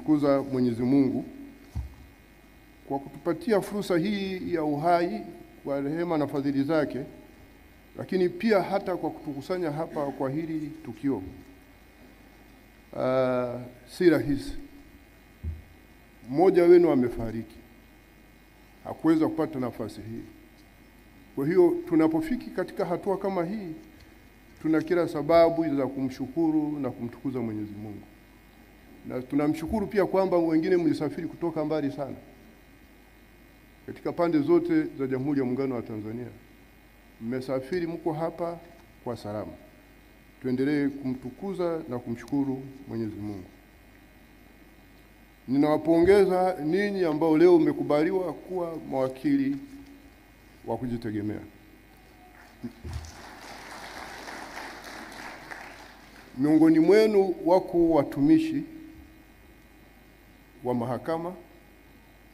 kumtukuza Mwenyezi Mungu kwa kutupatia fursa hii ya uhai kwa rehema na fadhili zake, lakini pia hata kwa kutukusanya hapa kwa hili tukio. Si rahisi. Mmoja wenu amefariki, hakuweza kupata nafasi hii. Kwa hiyo tunapofiki katika hatua kama hii, tuna kila sababu za kumshukuru na kumtukuza Mwenyezi Mungu. Na tunamshukuru pia kwamba wengine mlisafiri kutoka mbali sana, katika pande zote za Jamhuri ya Muungano wa Tanzania. Mmesafiri, mko hapa kwa salama. Tuendelee kumtukuza na kumshukuru Mwenyezi Mungu. Ninawapongeza ninyi ambao leo mmekubaliwa kuwa mawakili wa kujitegemea. Miongoni mwenu wako watumishi wa mahakama,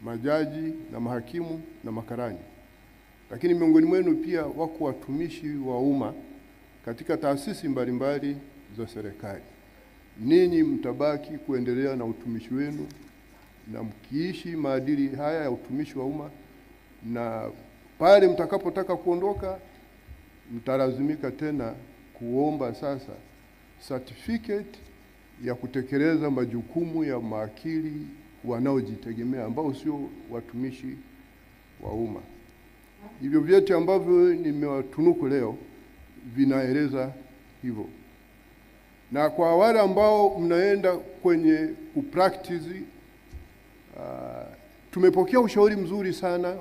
majaji na mahakimu na makarani. Lakini miongoni mwenu pia wako watumishi wa umma katika taasisi mbalimbali za serikali. Ninyi mtabaki kuendelea na utumishi wenu na mkiishi maadili haya ya utumishi wa umma, na pale mtakapotaka kuondoka mtalazimika tena kuomba sasa certificate ya kutekeleza majukumu ya mawakili wanaojitegemea ambao sio watumishi wa umma. Hivyo vyeti ambavyo nimewatunuku leo vinaeleza hivyo. Na kwa wale ambao mnaenda kwenye kupractice, tumepokea ushauri mzuri sana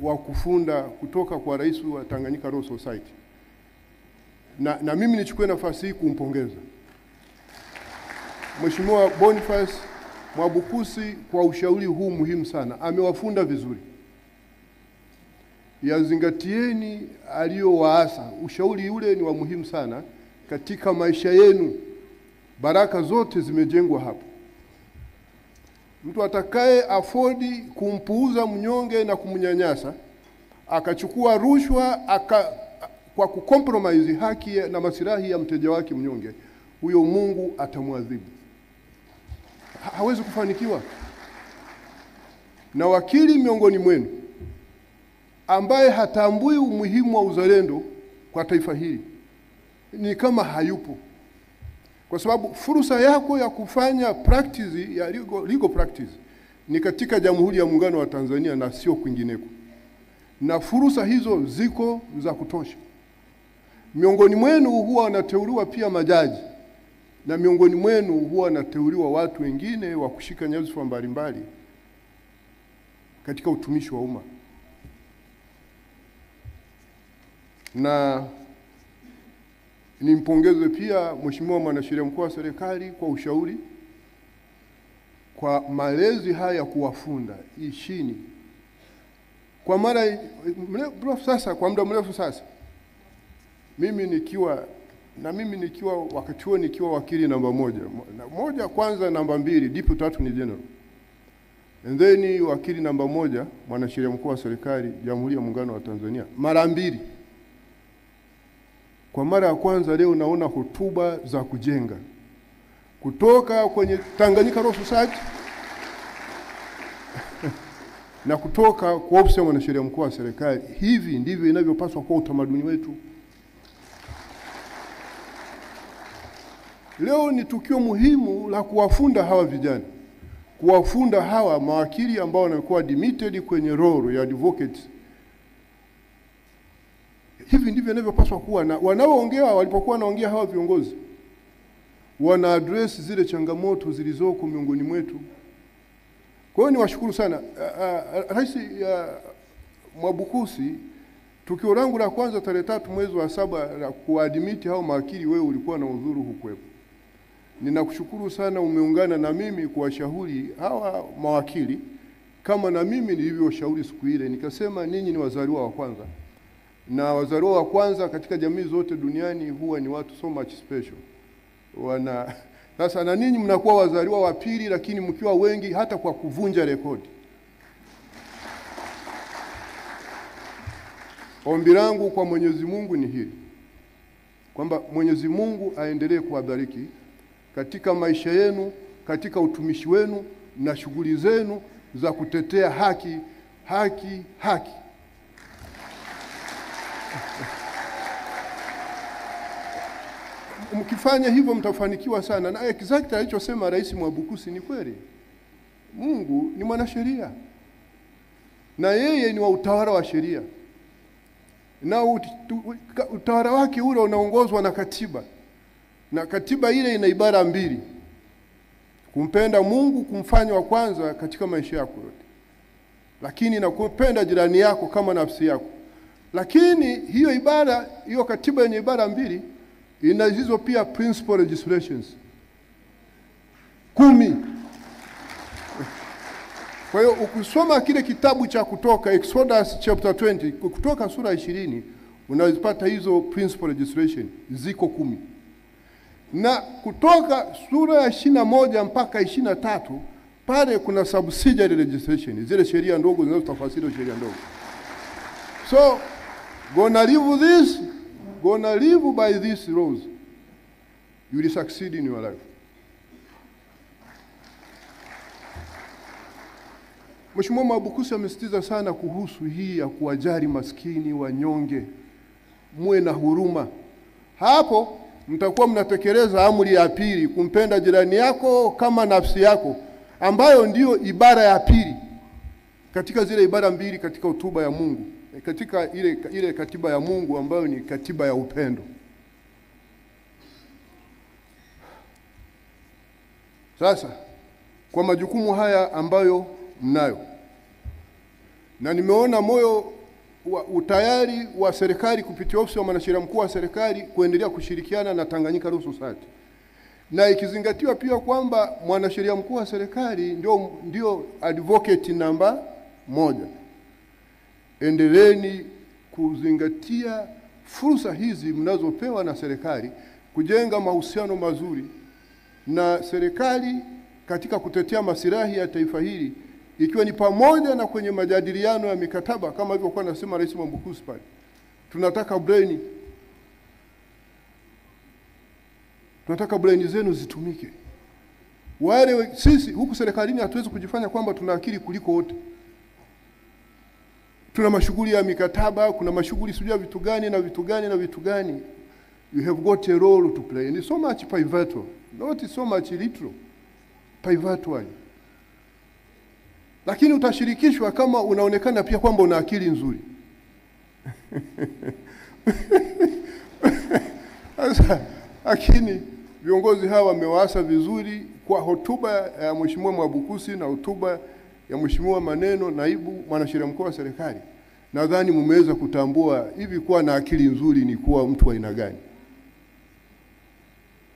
wa kufunda kutoka kwa Rais wa Tanganyika Law Society. Na mimi nichukue nafasi hii kumpongeza Mheshimiwa Boniface Mwabukusi kwa ushauri huu muhimu sana. Amewafunda vizuri. Yazingatieni aliyowaasa. Ushauri ule ni wa muhimu sana katika maisha yenu. Baraka zote zimejengwa hapo. Mtu atakaye afodi kumpuuza mnyonge na kumnyanyasa, akachukua rushwa kwa kucompromise haki na maslahi ya mteja wake mnyonge, huyo Mungu atamwadhibu. Hawezi kufanikiwa. Na wakili miongoni mwenu ambaye hatambui umuhimu wa uzalendo kwa taifa hili ni kama hayupo. Kwa sababu fursa yako ya kufanya practice ya legal practice ni katika Jamhuri ya Muungano wa Tanzania na sio kwingineko. Na fursa hizo ziko za kutosha. Miongoni mwenu huwa wanateuliwa pia majaji, na miongoni mwenu huwa wanateuliwa watu wengine wa kushika nyadhifa mbalimbali katika utumishi wa umma. Na nimpongeze pia Mheshimiwa Mwanasheria Mkuu wa Serikali kwa ushauri, kwa malezi haya kuwafunda ishini. Kwa mara mrefu sasa, kwa muda mrefu sasa, mimi nikiwa wakati huo nikiwa wakili namba moja kwanza, namba 2 Deputy Attorney General, and then wakili namba 1 Mwanasheria Mkuu wa Serikali Jamhuri ya Muungano wa Tanzania mara 2. Kwa mara ya kwanza leo naona hotuba za kujenga kutoka kwenye Tanganyika Law Society na kutoka kwa ofisi ya Mwanasheria Mkuu wa Serikali. Hivi ndivyo inavyopaswa kuwa utamaduni wetu. Leo ni tukio muhimu la kuwafunda hawa vijana, kuwafunda hawa mawakili ambao wanakuwa admitted kwenye role ya advocates. Hivi ndivyo inavyopaswa kuwa, na wanaoongea walipokuwa wanaongea hawa viongozi wana address zile changamoto zilizoko miongoni mwetu. Kwa hiyo niwashukuru sana. Rais Mwabukusi, tukio langu la kwanza tarehe 3 mwezi wa 7 la kuadmit hao mawakili, wewe ulikuwa na udhuru hukuwepo. Ninakushukuru sana, umeungana na mimi kuwashauri hawa mawakili kama na mimi nilivyoshauri siku ile. Nikasema ninyi ni wazaliwa wa kwanza, na wazaliwa wa kwanza katika jamii zote duniani huwa ni watu so much special. Sasa na ninyi mnakuwa wazaliwa wa pili, lakini mkiwa wengi hata kwa kuvunja rekodi. Ombi langu kwa Mwenyezi Mungu ni hili, kwamba Mwenyezi Mungu aendelee kuwabariki katika maisha yenu, katika utumishi wenu na shughuli zenu za kutetea haki, haki, haki. Mkifanya hivyo mtafanikiwa sana. Na exactly alichosema Rais Mwabukusi ni kweli. Mungu ni mwanasheria, na yeye ni wa utawala wa sheria, na utawala wake ule unaongozwa na katiba, na katiba ile ina ibara 2: kumpenda Mungu, kumfanya wa kwanza katika maisha yako yote, lakini na kupenda jirani yako kama nafsi yako. Lakini hiyo katiba yenye ibara 2 ina hizo pia principal legislations 10. Kwa hiyo ukisoma kile kitabu cha Kutoka, Exodus chapter 20, Kutoka sura 20, unazipata hizo principal legislation ziko 10. Na Kutoka sura ya 21 mpaka 23, pale kuna subsidiary legislation, zile sheria ndogo zinazotafasiri sheria ndogo. So gonna live by these laws, you will succeed in your life. Mheshimiwa Mwabukusi amesitiza sana kuhusu hii ya kuwajali maskini, wanyonge, muwe na huruma. Hapo mtakuwa mnatekeleza amri ya 2, kumpenda jirani yako kama nafsi yako, ambayo ndiyo ibara ya 2 katika zile ibara 2 katika hotuba ya Mungu, katika ile katiba ya Mungu ambayo ni katiba ya upendo. Sasa kwa majukumu haya ambayo mnayo, na nimeona moyo utayari wa serikali kupitia ofisi ya mwanasheria mkuu wa serikali kuendelea kushirikiana na Tanganyika Law Society, na ikizingatiwa pia kwamba mwanasheria mkuu wa serikali ndio advocate namba 1. Endeleeni kuzingatia fursa hizi mnazopewa na serikali kujenga mahusiano mazuri na serikali katika kutetea maslahi ya taifa hili, ikiwa ni pamoja na kwenye majadiliano ya mikataba kama ilivyokuwa nasema Rais Mwabukusi pale. Tunataka brain zenu zitumike. Sisi huku serikalini hatuwezi kujifanya kwamba tuna akili kuliko wote. Tuna mashughuli ya mikataba, kuna mashughuli sijua vitu gani na vitu gani na vitu gani. You have got a role to play, and it's so much pivotal, not so much literal, pivotal. Lakini utashirikishwa kama unaonekana pia kwamba una akili nzuri. Lakini viongozi hawa wamewaasa vizuri kwa hotuba ya Mheshimiwa Mwabukusi na hotuba ya Mheshimiwa Maneno, naibu mwanasheria mkuu wa serikali. Nadhani mmeweza kutambua hivi kuwa na akili nzuri ni kuwa mtu wa aina gani.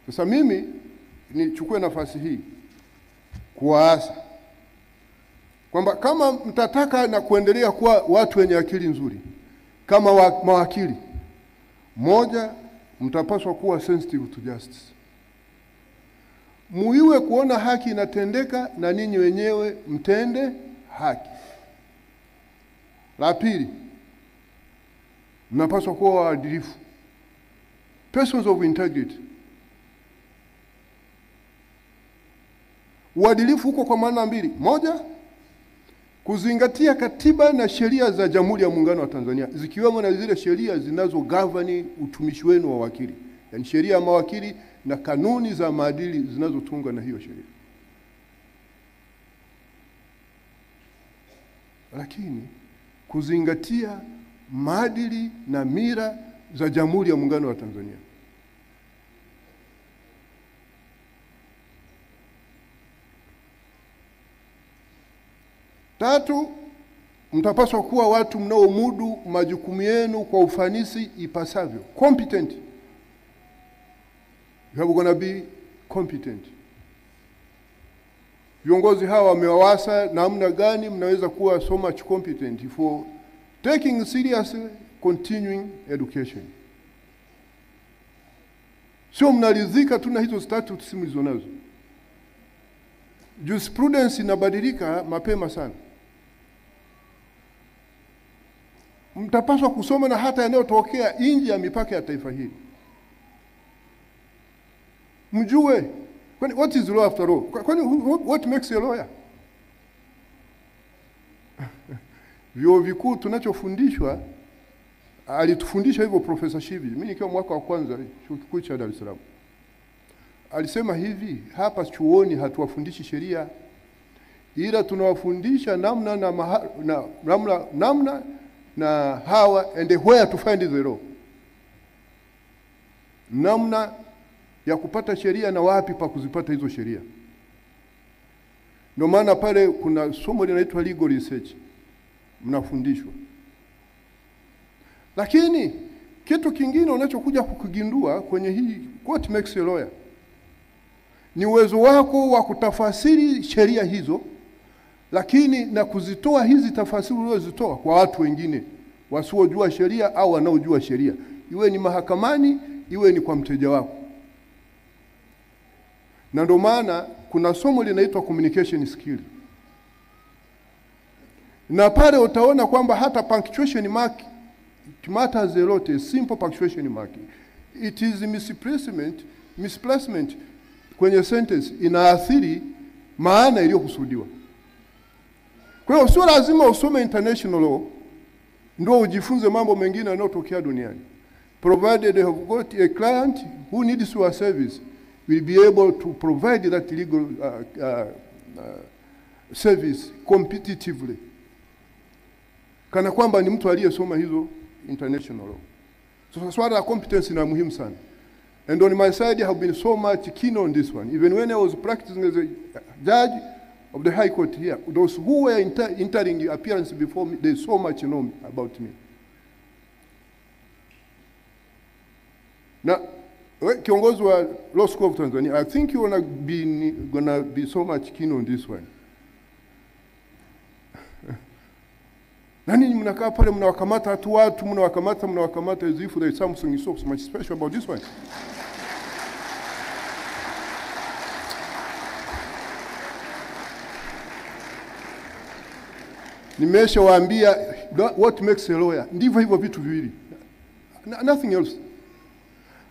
Sasa mimi nichukue nafasi hii kuwaasa kwamba kama mtataka na kuendelea kuwa watu wenye akili nzuri kama mawakili, moja, mtapaswa kuwa sensitive to justice. Muiwe kuona haki inatendeka na ninyi wenyewe mtende haki. La pili, mnapaswa kuwa waadilifu, persons of integrity. Uadilifu huko kwa maana 2. Moja, kuzingatia katiba na sheria za Jamhuri ya Muungano wa Tanzania, zikiwemo na zile sheria zinazogovern utumishi wenu wa wakili, yani sheria ya mawakili na kanuni za maadili zinazotungwa na hiyo sheria. Lakini kuzingatia maadili na mila za Jamhuri ya Muungano wa Tanzania. Tatu, mtapaswa kuwa watu mnaomudu majukumu yenu kwa ufanisi ipasavyo. Competent. You have gonna be competent. Viongozi hawa wamewawasa namna gani mnaweza kuwa so much competent for taking seriously continuing education. Sio mnalizika tu na hizo statutes mlizonazo. Jurisprudence inabadilika mapema sana. Mtapaswa kusoma na hata yanayotokea nje ya mipaka ya taifa hili. Mjue What is law after all? What makes a lawyer? Vyuo vikuu tunachofundishwa, alitufundisha hivyo Profesa Shivi. Mimi nikiwa mwaka wa kwanza chuo kikuu cha Dar es Salaam. Alisema hivi, hapa chuoni hatuwafundishi sheria, ila tunawafundisha namna na how and where to find the law. Namna ya kupata sheria na wapi pa kuzipata hizo sheria. Ndio maana pale kuna somo linaloitwa legal research mnafundishwa. Lakini kitu kingine unachokuja kukigundua kwenye hii what makes a lawyer ni uwezo wako wa kutafasiri sheria hizo, lakini na kuzitoa hizi tafasiri ulizozitoa kwa watu wengine wasiojua sheria au wanaojua sheria, iwe ni mahakamani, iwe ni kwa mteja wako. Na ndio maana kuna somo linaitwa communication skill. Na pale utaona kwamba hata punctuation mark it matters a lot. A simple punctuation mark, it is misplacement kwenye sentence inaathiri maana iliyokusudiwa. Kwa hiyo sio lazima usome international law ndio ujifunze mambo mengine yanayotokea duniani. Provided you have got a client who needs your service, will be able to provide that legal service competitively. Kana kwamba ni mtu aliyesoma hizo international law. So swala la competence ni muhimu sana. And on my side I have been so much keen on this one. Even when I was practicing as a judge of the High Court here, those who were entering appearance before me, they so much know about me. Now, kiongozi wa Law School of Tanzania, I think you're gonna be so much keen on this one. Nani mnakaa pale mnawakamata watu mnawakamata as if there is something so much special about this one? Nimeshawaambia what makes a lawyer. Ndivyo hivyo vitu viwili. Nothing else.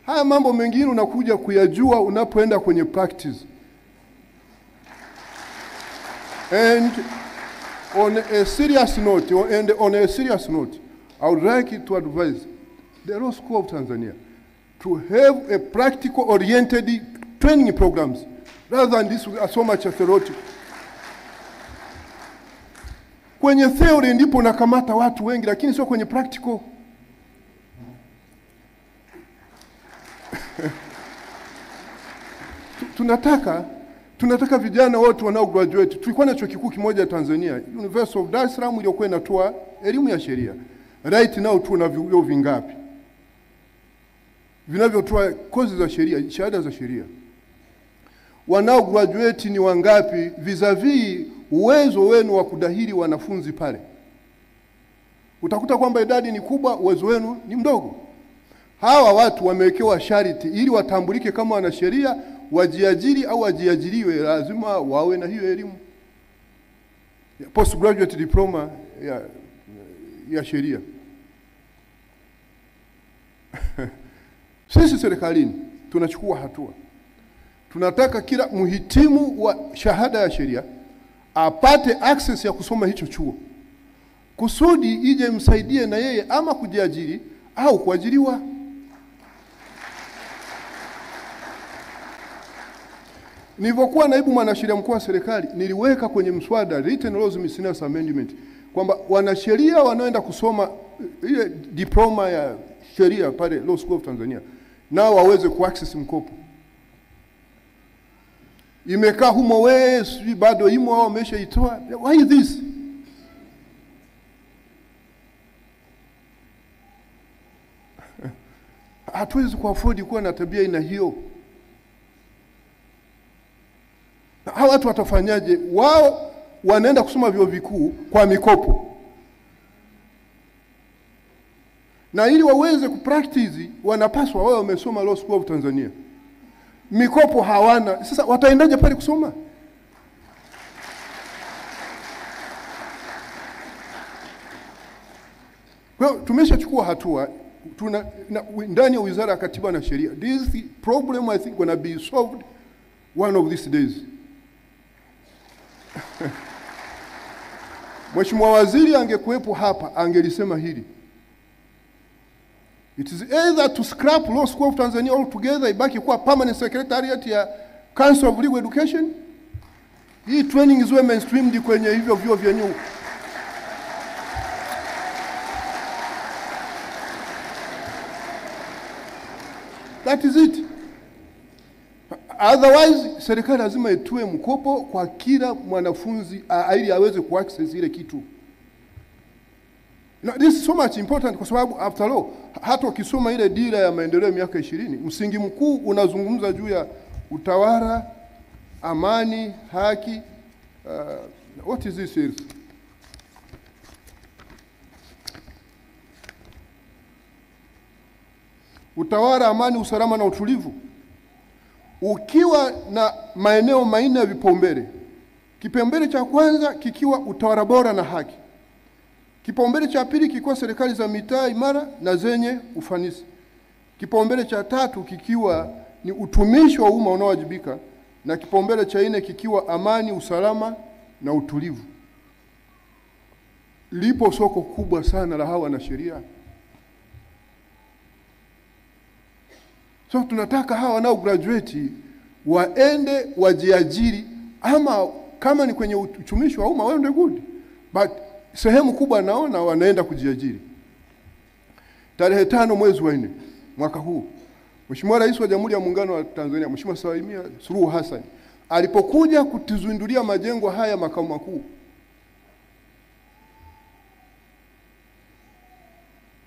Haya mambo mengine unakuja kuyajua unapoenda kwenye practice. And on a serious note, I would like to advise the Law School of Tanzania to have a practical oriented training programs rather than this so much theoretical. Kwenye theory ndipo nakamata watu wengi, lakini sio kwenye practical. Tunataka vijana wote wanao graduate. Tulikuwa na chuo kikuu kimoja Tanzania, University of Dar es Salaam, iliyokuwa inatoa elimu ya sheria. Right now tuna vyuo vingapi vinavyotoa kozi za sheria, shahada za sheria? Wanao graduate ni wangapi vis-a-vis uwezo wenu wa kudahili wanafunzi pale? Utakuta kwamba idadi ni kubwa, uwezo wenu ni mdogo. Hawa watu wamewekewa sharti ili watambulike kama wanasheria, wajiajiri au wajiajiriwe, lazima wawe na hiyo elimu. Postgraduate diploma ya sheria. Sisi serikalini tunachukua hatua. Tunataka kila muhitimu wa shahada ya sheria apate access ya kusoma hicho chuo, kusudi ije msaidie na yeye ama kujiajiri au kuajiriwa. Nilipokuwa naibu mwanasheria mkuu wa serikali, niliweka kwenye mswada Written Laws Miscellaneous Amendment kwamba wanasheria wanaoenda kusoma ile diploma ya sheria pale Law School of Tanzania nao waweze kuaccess mkopo. Imekaa humo wewe bado imo wao wameshaitoa. Why this? Hatuwezi kuafford kuwa na tabia ina hiyo. Hao watu watafanyaje? Wao wanaenda kusoma vyuo vikuu kwa mikopo. Na ili waweze kupractice wanapaswa wao wamesoma Law School of Tanzania. Mikopo hawana. Sasa wataendaje pale kusoma? Kwa tumeshachukua hatua. Ndani ya Wizara ya Katiba na Sheria. This problem I think gonna be solved one of these days. Mheshimiwa Waziri angekuwepo hapa angelisema hili. It is either to scrap Law School of Tanzania altogether, ibaki kuwa permanent secretariat ya Council of Legal Education. Hii training iwe mainstreamed kwenye hivyo vyuo vya nyuu. That is it. Otherwise, serikali lazima itoe mkopo kwa kila mwanafunzi ili aweze kuaccess ile kitu. Now, this is so much important kwa sababu after all, hata ukisoma ile dira ya maendeleo ya miaka 20, msingi mkuu unazungumza juu ya utawala, amani, haki. What is this here? Utawala, amani, usalama na utulivu. Ukiwa na maeneo manne ya vipaumbele. Kipaumbele cha kwanza kikiwa utawala bora na haki. Kipaumbele cha pili kikiwa serikali za mitaa imara na zenye ufanisi. Kipaumbele cha tatu kikiwa ni utumishi wa umma unaowajibika, na kipaumbele cha nne kikiwa amani, usalama na utulivu. Lipo soko kubwa sana la hawa na sheria. So tunataka hawa nao graduate waende wajiajiri, ama kama ni kwenye utumishi wa umma waende good. But sehemu kubwa naona wanaenda kujiajiri. Tarehe 5 mwezi wa 4 mwaka huu, Mheshimiwa Rais wa Jamhuri ya Muungano wa Tanzania, Mheshimiwa Samia Suluhu Hassan, alipokuja kutuzindulia majengo haya makao makuu,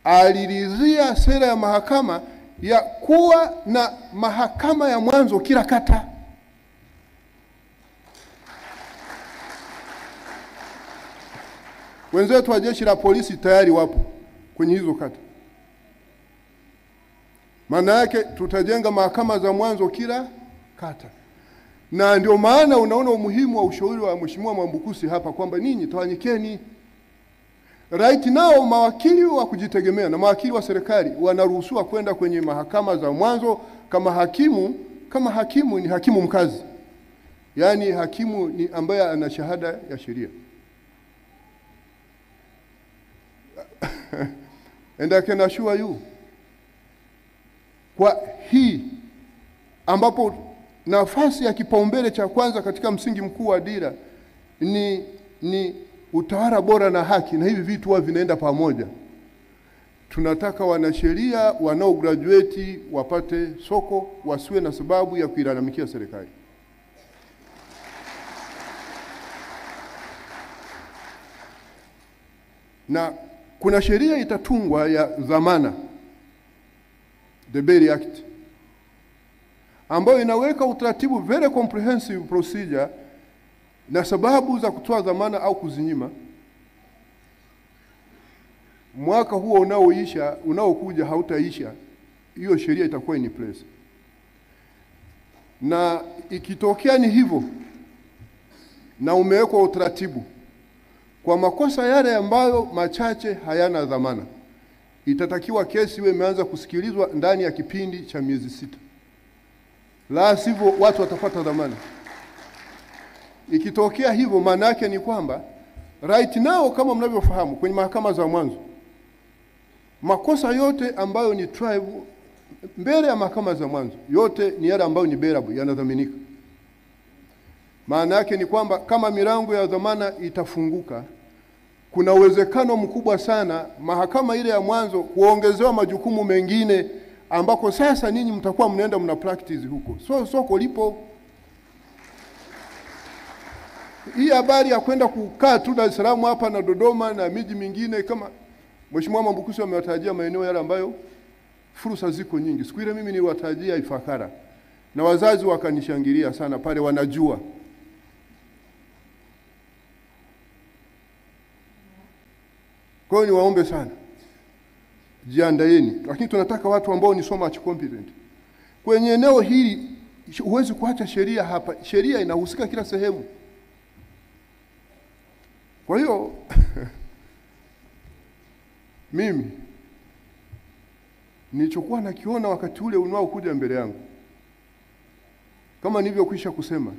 aliridhia sera ya mahakama ya kuwa na mahakama ya mwanzo kila kata. Wenzetu wa jeshi la polisi tayari wapo kwenye hizo kata. Maana yake tutajenga mahakama za mwanzo kila kata. Na ndio maana unaona umuhimu wa ushauri wa Mheshimiwa Mwambukusi hapa kwamba ninyi tawanyikeni. Right now mawakili wa kujitegemea na mawakili wa serikali wanaruhusiwa kwenda kwenye mahakama za mwanzo kama hakimu ni hakimu mkazi. Yaani hakimu ni ambaye ana shahada ya sheria. And I can assure you, kwa hii ambapo nafasi ya kipaumbele cha kwanza katika msingi mkuu wa dira ni utawala bora na haki, na hivi vitu huwa vinaenda pamoja. Tunataka wanasheria wanao graduate wapate soko, wasiwe na sababu ya kuilalamikia serikali. Na kuna sheria itatungwa ya dhamana, the Bail Act, ambayo inaweka utaratibu, very comprehensive procedure, na sababu za kutoa dhamana au kuzinyima. Mwaka huo unaokuja hautaisha, hiyo sheria itakuwa in place. Na ikitokea ni hivyo na umewekwa utaratibu, kwa makosa yale ambayo machache hayana dhamana, itatakiwa kesi iwe imeanza kusikilizwa ndani ya kipindi cha miezi 6. La sivyo watu watapata dhamana. Ikitokea hivyo, maana yake ni kwamba right now kama mnavyofahamu kwenye mahakama za mwanzo, makosa yote ambayo ni tribe mbele ya mahakama za mwanzo, yote ni yale ambayo ni bailable, yanadhaminika. Maana yake ni kwamba kama milango ya dhamana itafunguka, kuna uwezekano mkubwa sana mahakama ile ya mwanzo kuongezewa majukumu mengine ambako sasa ninyi mtakuwa mnaenda mna practice huko. So soko lipo. Hii habari ya kwenda kukaa tu Dar es Salaam hapa na Dodoma na miji mingine, kama Mheshimiwa Mwambukusi amewatajia maeneo yale ambayo fursa ziko nyingi. Siku ile mimi niliwatajia Ifakara, na wazazi wakanishangilia sana pale, wanajua. Kwa hiyo niwaombe sana, jiandaeni, lakini tunataka watu ambao ni so much competent. Kwenye eneo hili huwezi kuacha sheria hapa. Sheria inahusika kila sehemu. Kwa hiyo mimi nilichokuwa nakiona wakati ule unaokuja mbele yangu, kama nilivyokwisha kusema,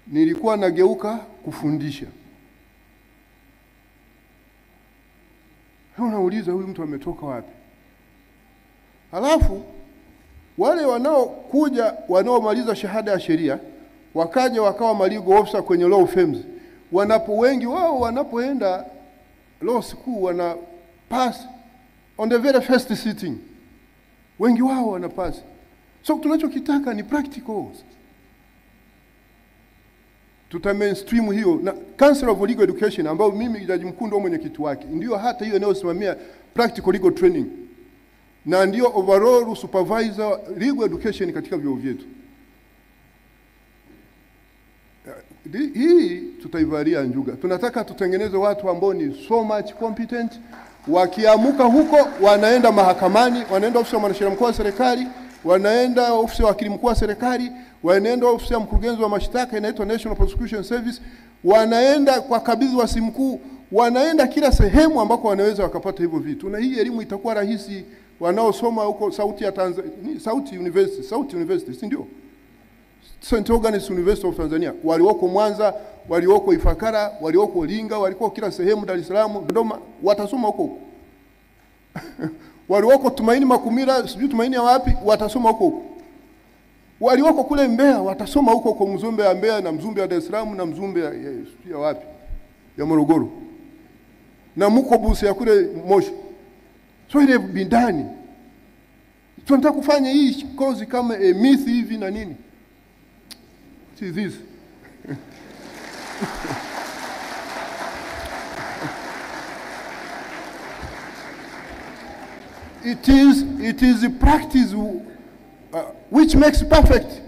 nilikuwa nageuka kufundisha. Unauliza huyu mtu ametoka wapi? Halafu wale wanaokuja wanaomaliza shahada ya sheria wakaja wakawa legal officer kwenye law firms, wengi wao wanapoenda law school wana pass on the very first sitting. Wengi wao wana pass. So tunachokitaka ni practicals. Tuta mainstream hiyo, na Council of Legal Education ambao mimi jaji mkuu ndio mwenyekiti wake, ndio hata hiyo inayosimamia practical legal training, na ndio overall supervisor legal education katika vyuo vyetu. Hii tutaivalia njuga. Tunataka tutengeneze watu ambao ni so much competent, wakiamuka huko wanaenda mahakamani, wanaenda ofisi ya mwanasheria mkuu wa serikali, wanaenda ofisi ya wakili mkuu wa serikali, wanaenda ofisi ya mkurugenzi wa mashtaka inaitwa National Prosecution Service, wanaenda kwa kabidhi wa mkuu, wanaenda kila sehemu ambako wanaweza wakapata hivyo vitu. Na hii elimu itakuwa rahisi wanaosoma huko Sauti ya Tanzania, Sauti University, si ndio? St. Agnes University of Tanzania, walioko Mwanza, walioko Ifakara, walioko Linga, walioko kila sehemu, Dar es Salaam, Dodoma, watasoma huko. Walioko Tumaini Makumira, sijui Tumaini ya wapi, watasoma huko. Walioko kule Mbeya, watasoma huko kwa Mzumbe ya Mbeya na Mzumbe ya Dar es Salaam na Mzumbe ya wapi? Ya Morogoro. Na muko Busia ya kule Moshi. So ile bindani. Tunataka kufanya hii kozi kama myth hivi na nini? See this. It is a practice which makes perfect.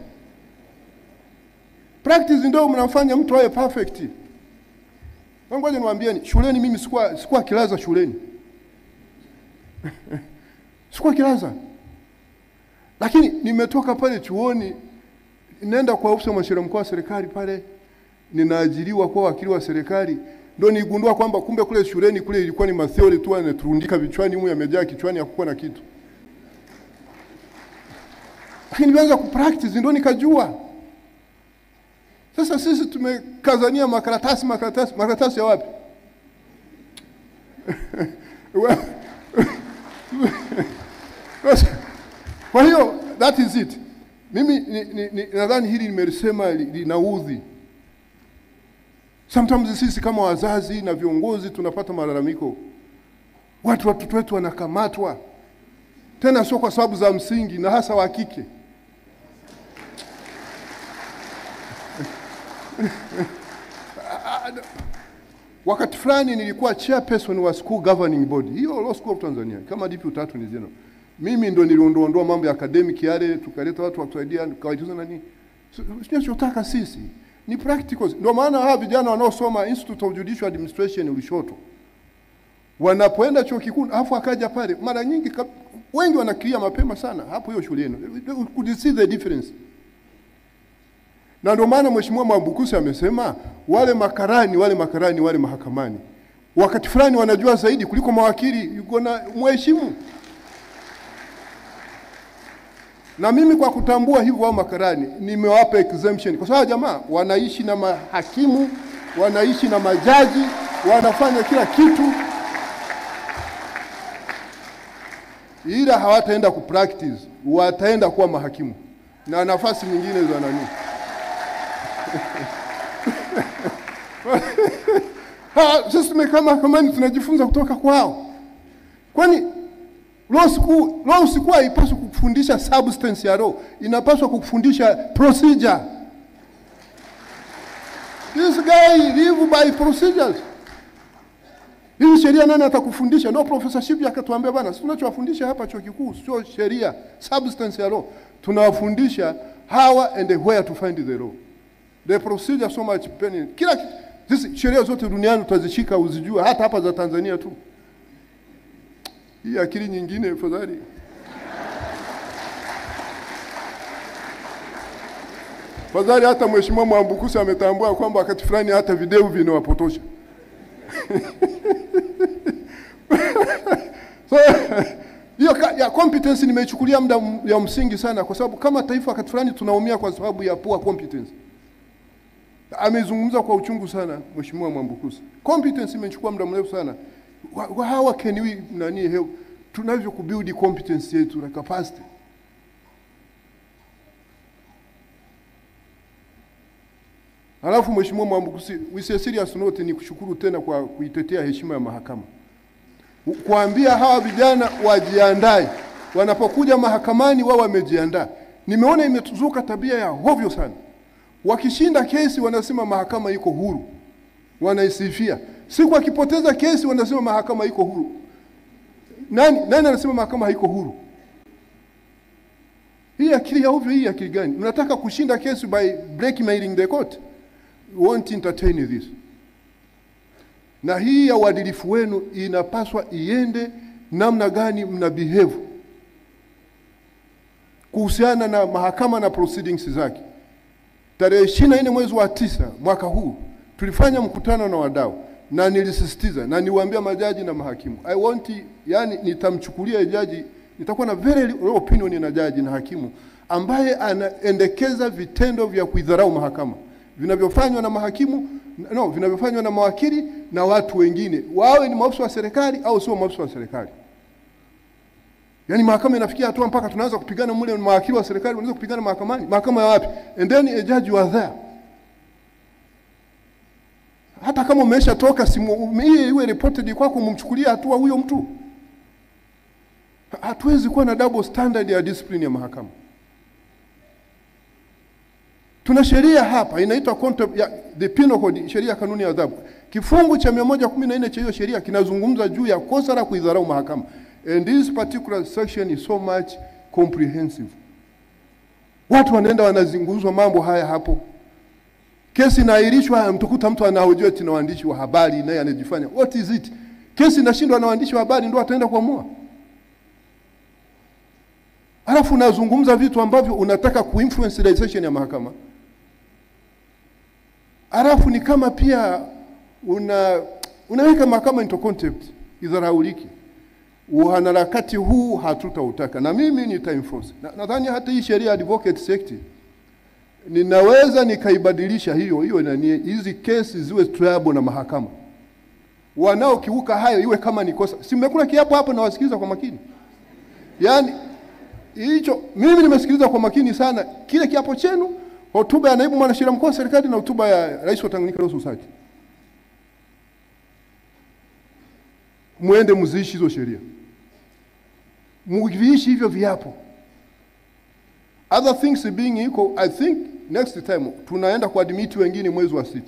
Practice ndio mnafanya mtu awe perfect. Ngoja niwaambieni, shuleni mimi sikuwa kilaza shuleni. Sikuwa kilaza. Lakini nimetoka pale chuoni, nenda kwa ofisi ya mwanasheria mkuu wa serikali pale, ninaajiriwa kwa wakili wa serikali, ndio nigundua kwamba kumbe kule shuleni kule ilikuwa ni matheory tu anaturundika vichwani, huyu amejaa kichwani hakuwa na kitu. Lakini nianza kupractice ndio nikajua. Sasa sisi tumekazania makaratasi ya wapi? Kwa hiyo that is it. Mimi nadhani hili nimelisema linaudhi. Sometimes sisi kama wazazi na viongozi tunapata malalamiko. Watoto wetu wanakamatwa. Tena sio kwa sababu za msingi, na hasa wa kike. Wakati fulani nilikuwa chairperson wa school governing body, hiyo Law School of Tanzania, kama DP 3 ni zeno. Mimi ndo niliondoa mambo ya academic yale, tukaleta watu wa kusaidia, kawaitiza nani. Tunachotaka sisi ni practicals. Ndio maana hawa vijana wanaosoma Institute of Judicial Administration Lushoto, wanapoenda chuo kikuu afu akaja pale, mara nyingi wengi wanakilia mapema sana hapo hiyo shuleni. Could you see the difference? Na ndio maana Mheshimiwa Mwambukusi amesema wale makarani mahakamani wakati fulani wanajua zaidi kuliko mawakili, yuko na mheshimu. Na mimi kwa kutambua hivyo wao makarani nimewapa exemption kwa sababu jamaa wanaishi na mahakimu, wanaishi na majaji, wanafanya kila kitu, ila hawataenda kupractice, wataenda kuwa mahakimu na nafasi nyingine za nani. Sisi kama tunajifunza kutoka kwao. Kwani law school haipaswi kufundisha substance ya law, inapaswa kufundisha procedure. This guy live by procedures. Hii sheria nani atakufundisha? Ndio professorship akatuambia bana, sisi tunachowafundisha hapa chuo kikuu sio sheria, substance ya law. Tunawafundisha how and where to find the law. The procedure so much penny. Kila sisi sheria zote duniani tutazishika uzijua, hata hapa za Tanzania tu. Hii akili nyingine fadhali. Fadhali hata Mheshimiwa Mwambukusi ametambua kwamba wakati fulani hata video vinawapotosha. Hiyo ya competence nimeichukulia muda ya msingi sana, kwa sababu kama taifa wakati fulani tunaumia kwa sababu ya poor competence. Amezungumza kwa uchungu sana Mheshimiwa Mwambukusi. Competence imechukua muda mrefu sana. How can we help tunavyo kubuild competence yetu na capacity? Alafu Mheshimiwa Mwambukusi, with a serious note, ni kushukuru tena kwa kuitetea heshima ya mahakama. Kuambia hawa vijana wajiandae, wanapokuja mahakamani wao wamejiandaa. Nimeona imetuzuka tabia ya hovyo sana. Wakishinda kesi wanasema mahakama iko huru, wanaisifia. Siku akipoteza kesi wanasema mahakama iko huru. Nani anasema mahakama haiko huru? Hii akili ya hovyo, hii akili gani? Unataka kushinda kesi by blackmailing the court? We won't entertain this. Na hii ya uadilifu wenu inapaswa iende namna gani mna behave kuhusiana na mahakama na proceedings zake. Tarehe 24 mwezi wa 9 mwaka huu tulifanya mkutano na wadau, na nilisisitiza na niwaambia majaji na mahakimu, nitamchukulia jaji, nitakuwa na very low opinion na jaji na hakimu ambaye anaendekeza vitendo vya kuidharau mahakama vinavyofanywa na mahakimu, vinavyofanywa na mawakili na watu wengine, wawe ni maafisa wa serikali au sio maafisa wa serikali. Yani mahakama inafikia hatua mpaka tunaanza kupigana mule na mawakili wa serikali, wanaanza kupigana mahakamani. Mahakama ya wapi? And then a judge was there. Hata kama umeshatoka iwe reported kwako, mumchukulia hatua huyo mtu. Hatuwezi kuwa na double standard ya discipline ya mahakama. Tuna sheria hapa inaitwa contempt ya the penal code, sheria kanuni ya adhabu. Kifungu cha 114 cha hiyo sheria kinazungumza juu ya kosa la kuidharau mahakama. And this particular section is so much comprehensive. Watu wanaenda wanazunguzwa mambo haya hapo. Kesi inaahirishwa, mtukuta mtu anahojiwa na waandishi wa habari naye anajifanya. What is it? Kesi inashindwa na waandishi wa habari ndio ataenda kuamua. Alafu unazungumza vitu ambavyo unataka kuinfluence decision ya mahakama. Alafu ni kama pia unaweka mahakama into contempt, idharauliki. Uharakati huu hatutautaka, na mimi nitaenforce. Nadhani hata hii sheria Advocates Act ninaweza nikaibadilisha hiyo hizi kesi ziwe triable na mahakama. Wanaokiuka hayo iwe kama ni kosa. Si mmekula kiapo hapo na wasikiliza kwa makini. Yaani hicho mimi nimesikiliza kwa makini sana kile kiapo chenu, hotuba ya naibu mwanasheria mkuu wa serikali na hotuba ya rais wa Tanganyika Law Society. Muende mziishi hizo sheria. Muviishi hivyo viapo. Other things being equal, I think next time tunaenda kwa admit wengine mwezi wa 6.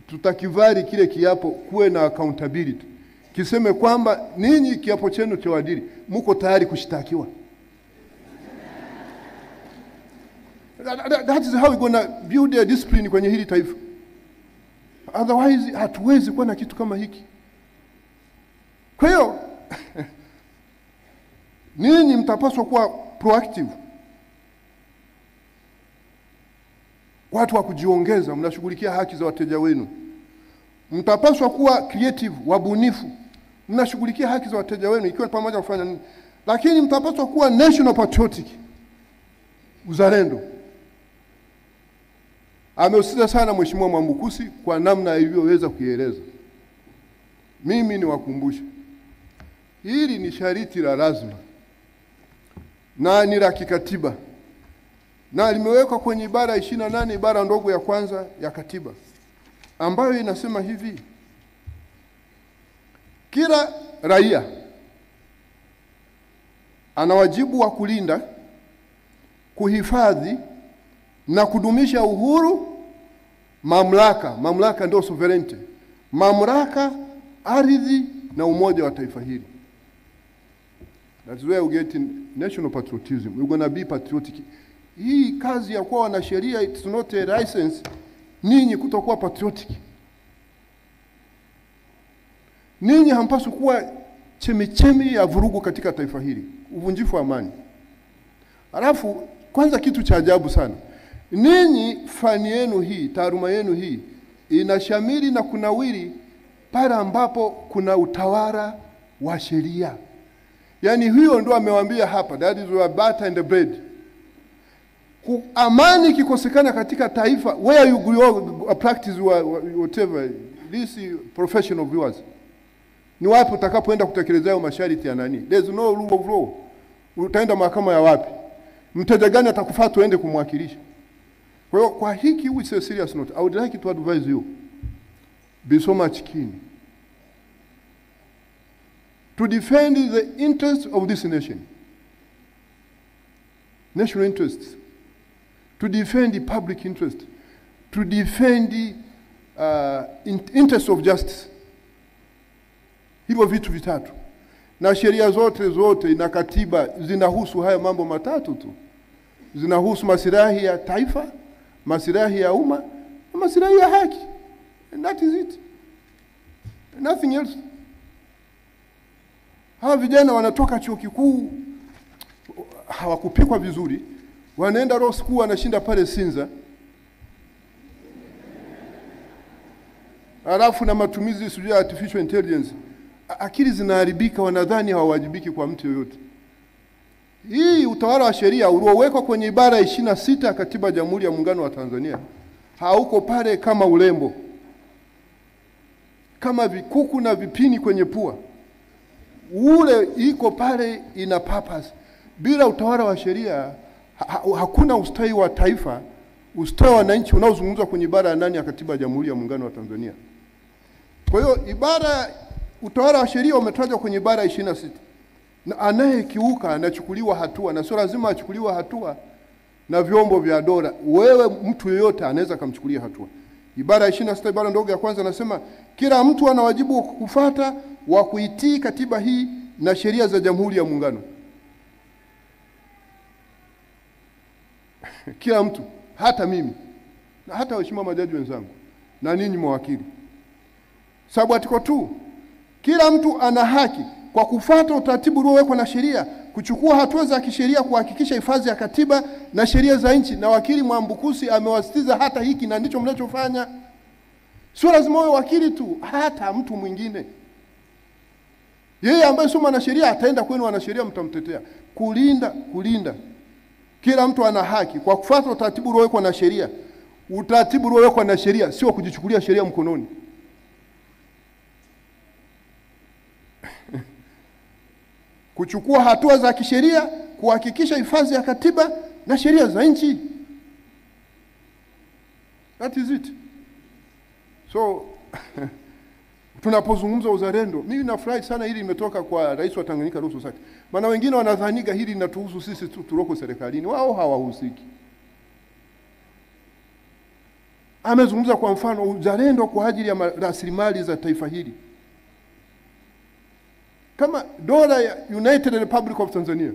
Tutakivari kile kiapo kuwe na accountability. Kiseme kwamba ninyi kiapo chenu cha uadili mko tayari kushtakiwa. That is how we gonna build a discipline kwenye hili taifa. Otherwise hatuwezi kuwa na kitu kama hiki. Kwa hiyo ninyi mtapaswa kuwa proactive. Watu wa kujiongeza, mnashughulikia haki za wateja wenu. Mtapaswa kuwa creative, wabunifu. Mnashughulikia haki za wateja wenu ikiwa pamoja kufanya nini. Lakini mtapaswa kuwa national patriotic. Uzalendo. Ameusisitiza sana Mheshimiwa Mwambukusi kwa namna alivyoweza kuieleza. Mimi niwakumbushe. Hili ni sharti la lazima. Na ni la kikatiba. Na limewekwa kwenye ibara 28 ibara ndogo ya kwanza ya katiba, ambayo inasema hivi: kila raia ana wajibu wa kulinda, kuhifadhi na kudumisha uhuru, mamlaka ndio sovereignty, mamlaka, ardhi na umoja wa taifa hili. That's where we get in national patriotism. We're going to be patriotic. Hii kazi ya kuwa na sheria, it's not a license ninyi kutokuwa patriotic. Ninyi hampaswi kuwa chemichemi ya vurugu katika taifa hili, uvunjifu wa amani. Alafu kwanza kitu cha ajabu sana, ninyi fani yenu hii, taaluma yenu hii inashamiri na kunawiri pale ambapo kuna utawala wa sheria. Yani hiyo ndo amewaambia hapa, that is your butter and the bread. Amani kikosekana katika taifa, where you go practice whatever this profession of yours, ni wapi utakapoenda kutekeleza hayo masharti ya nani? There's no rule of law. Utaenda mahakama ya wapi? Mteja gani atakufuata uende kumwakilisha? Kwa hiyo kwa hiki, which is a serious note, I would like to advise you, be so much keen to defend the interests of this nation, national interests, to defend the public interest, to defend the interest of justice. Hivyo vitu vitatu. Na sheria zote na katiba zinahusu haya mambo matatu tu. Zinahusu maslahi ya taifa, maslahi ya umma, na maslahi ya haki. And that is it. Nothing else. Hawa vijana wanatoka chuo kikuu hawakupikwa vizuri, wanaenda law school, wanashinda pale Sinza. Alafu na matumizi sijui ya artificial intelligence, akili zinaharibika, wanadhani hawawajibiki kwa mtu yoyote. Hii utawala wa sheria uliowekwa kwenye ibara 26 ya Katiba ya Jamhuri ya Muungano wa Tanzania hauko pale kama urembo, kama vikuku na vipini kwenye pua. Ule iko pale ina purpose. Bila utawala wa sheria hakuna ustawi wa taifa, ustawi wa wananchi unaozungumzwa kwenye ibara ya 8 ya Katiba ya Jamhuri ya Muungano wa Tanzania. Kwa hiyo ibara utawala wa sheria umetajwa kwenye ibara 26. Na anayekiuka anachukuliwa hatua, na sio lazima achukuliwe hatua na vyombo vya dola. Wewe mtu yeyote anaweza kumchukulia hatua. Ibara 26 ibara ndogo ya kwanza nasema kila mtu ana wajibu wa kufuata wa kuitii katiba hii na sheria za Jamhuri ya Muungano. Kila mtu, hata mimi na hata waheshimiwa majaji wenzangu na ninyi mawakili. Sababu article 2, kila mtu ana haki kwa kufuata utaratibu uliowekwa na sheria kuchukua hatua za kisheria kuhakikisha hifadhi ya katiba na sheria za nchi. Na wakili Mwambukusi amewasitiza hata hiki, na ndicho mnachofanya. Sio lazima wewe wakili tu, hata mtu mwingine. Yeye ambaye soma na sheria ataenda kwenu, wana sheria mtamtetea. Kulinda. Kila mtu ana haki kwa kufuata utaratibu uliowekwa na sheria. Utaratibu uliowekwa na sheria sio kujichukulia sheria mkononi. Kuchukua hatua za kisheria kuhakikisha hifadhi ya katiba na sheria za nchi. That is it. So tunapozungumza uzalendo, mimi nafurahi sana hili limetoka kwa Rais wa Tanganyika Law Society. Maana wengine wanadhaniga hili linatuhusu sisi tu tuloko serikalini. Wao hawahusiki. Amezungumza kwa mfano uzalendo kwa ajili ya rasilimali za taifa hili. Kama dola ya United Republic of Tanzania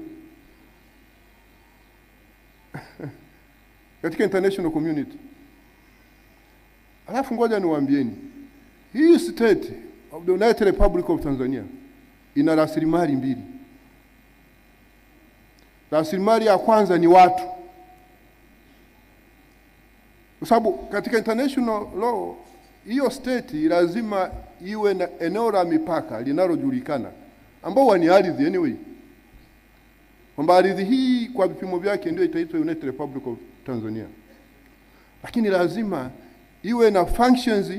katika international community. Alafu ngoja niwaambieni, hii state of the United Republic of Tanzania ina rasilimali mbili. Rasilimali ya kwanza ni watu. Kwa sababu katika international law hiyo state lazima iwe na eneo la mipaka linalojulikana, ambao ni ardhi anyway. Kwamba ardhi hii kwa vipimo vyake ndio itaitwa United Republic of Tanzania. Lakini lazima iwe na functions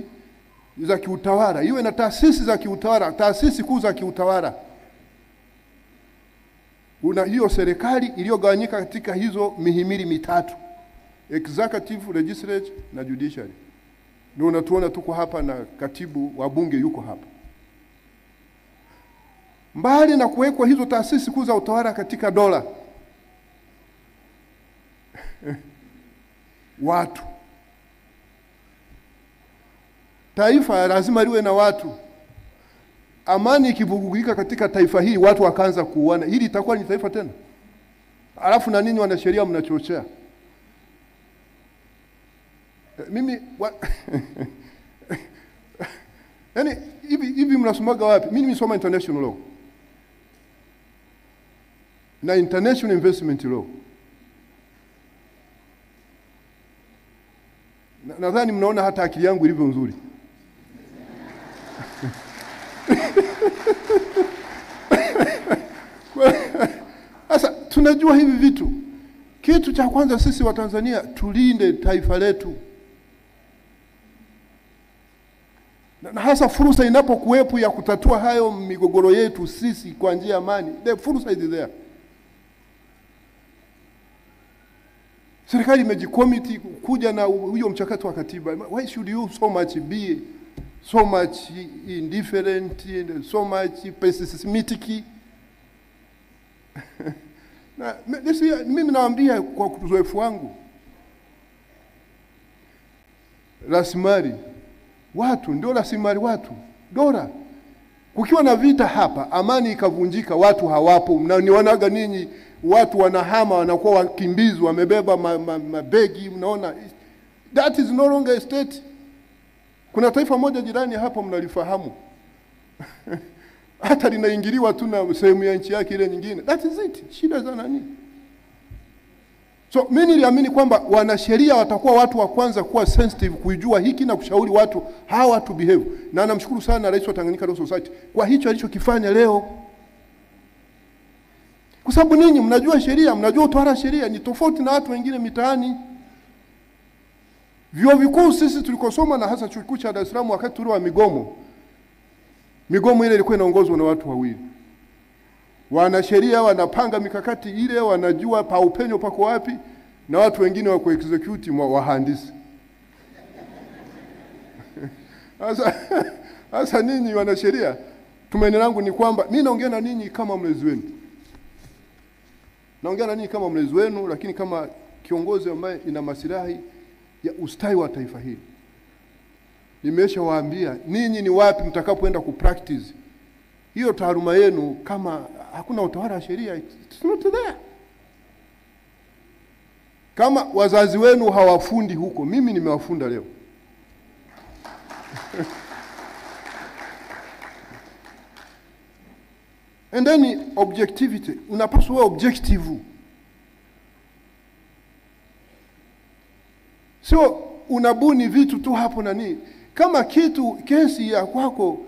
za kiutawala, iwe na taasisi za kiutawala, taasisi kuu za kiutawala. Una hiyo serikali iliyogawanyika katika hizo mihimili mitatu: executive, legislature na judiciary. Ndio unatuona tuko hapa na katibu wa bunge yuko hapa. Mbali na kuwekwa hizo taasisi kuu za utawala katika dola, watu. Taifa lazima liwe na watu. Amani ikivurugika katika taifa hili, watu wakaanza kuuana, hili itakuwa ni taifa tena? Alafu na nini wanasheria mnachochea? Mimi yani hivi mnasomaga wapi? Mimi nimesoma international law na international investment law. Nadhani mnaona hata akili yangu ilivyo nzuri. Sasa tunajua hivi vitu. Kitu cha kwanza sisi wa Tanzania tulinde taifa letu. Na hasa fursa inapokuwepo ya kutatua hayo migogoro yetu sisi kwa njia ya amani, the fursa is there. Serikali imejikomiti kuja na huyo mchakato wa katiba. Why should you be so much indifferent and so much pessimistic? Na mimi naambia kwa uzoefu wangu, rasilimali watu ndio rasilimali watu, dola. Kukiwa na vita hapa, amani ikavunjika, watu hawapo, mnaniwanaga ninyi, watu wanahama, wanakuwa wakimbizi, wamebeba mabegi, mnaona that is no longer a state. Kuna taifa moja jirani hapa mnalifahamu hata linaingiliwa tu na sehemu ya nchi yake ile nyingine. That is it. Shida za nani? So mimi niliamini kwamba wanasheria watakuwa watu wa kwanza kuwa sensitive kujua hiki na kushauri watu how to behave. Na namshukuru sana Rais wa Tanganyika Law Society kwa hicho alichokifanya leo. Kwa sababu ninyi mnajua sheria, mnajua utawala sheria, ni tofauti na watu wengine mitaani. Vyuo vikuu sisi tulikosoma, na hasa chuo kikuu cha Dar es Salaam wakati ule wa migomo. Migomo ile ilikuwa inaongozwa na watu wawili. Wanasheria wanapanga mikakati ile, wanajua pa upenyo pako wapi, na watu wengine wa execute wahandisi. Sasa ninyi wanasheria, tumaini langu ni kwamba mimi naongea na ninyi kama mlezi wenu. Naongea na ninyi kama mlezi wenu, lakini kama kiongozi ambaye ina maslahi ya ustawi wa taifa hili. Nimeshawaambia ninyi ni wapi mtakapoenda kupractice hiyo taaluma yenu kama hakuna utawala wa sheria. It's not there. Kama wazazi wenu hawafundi huko, mimi nimewafunda leo. And then objectivity, unapaswa uwe objective. So unabuni vitu tu hapo nani. Kama kitu kesi ya kwako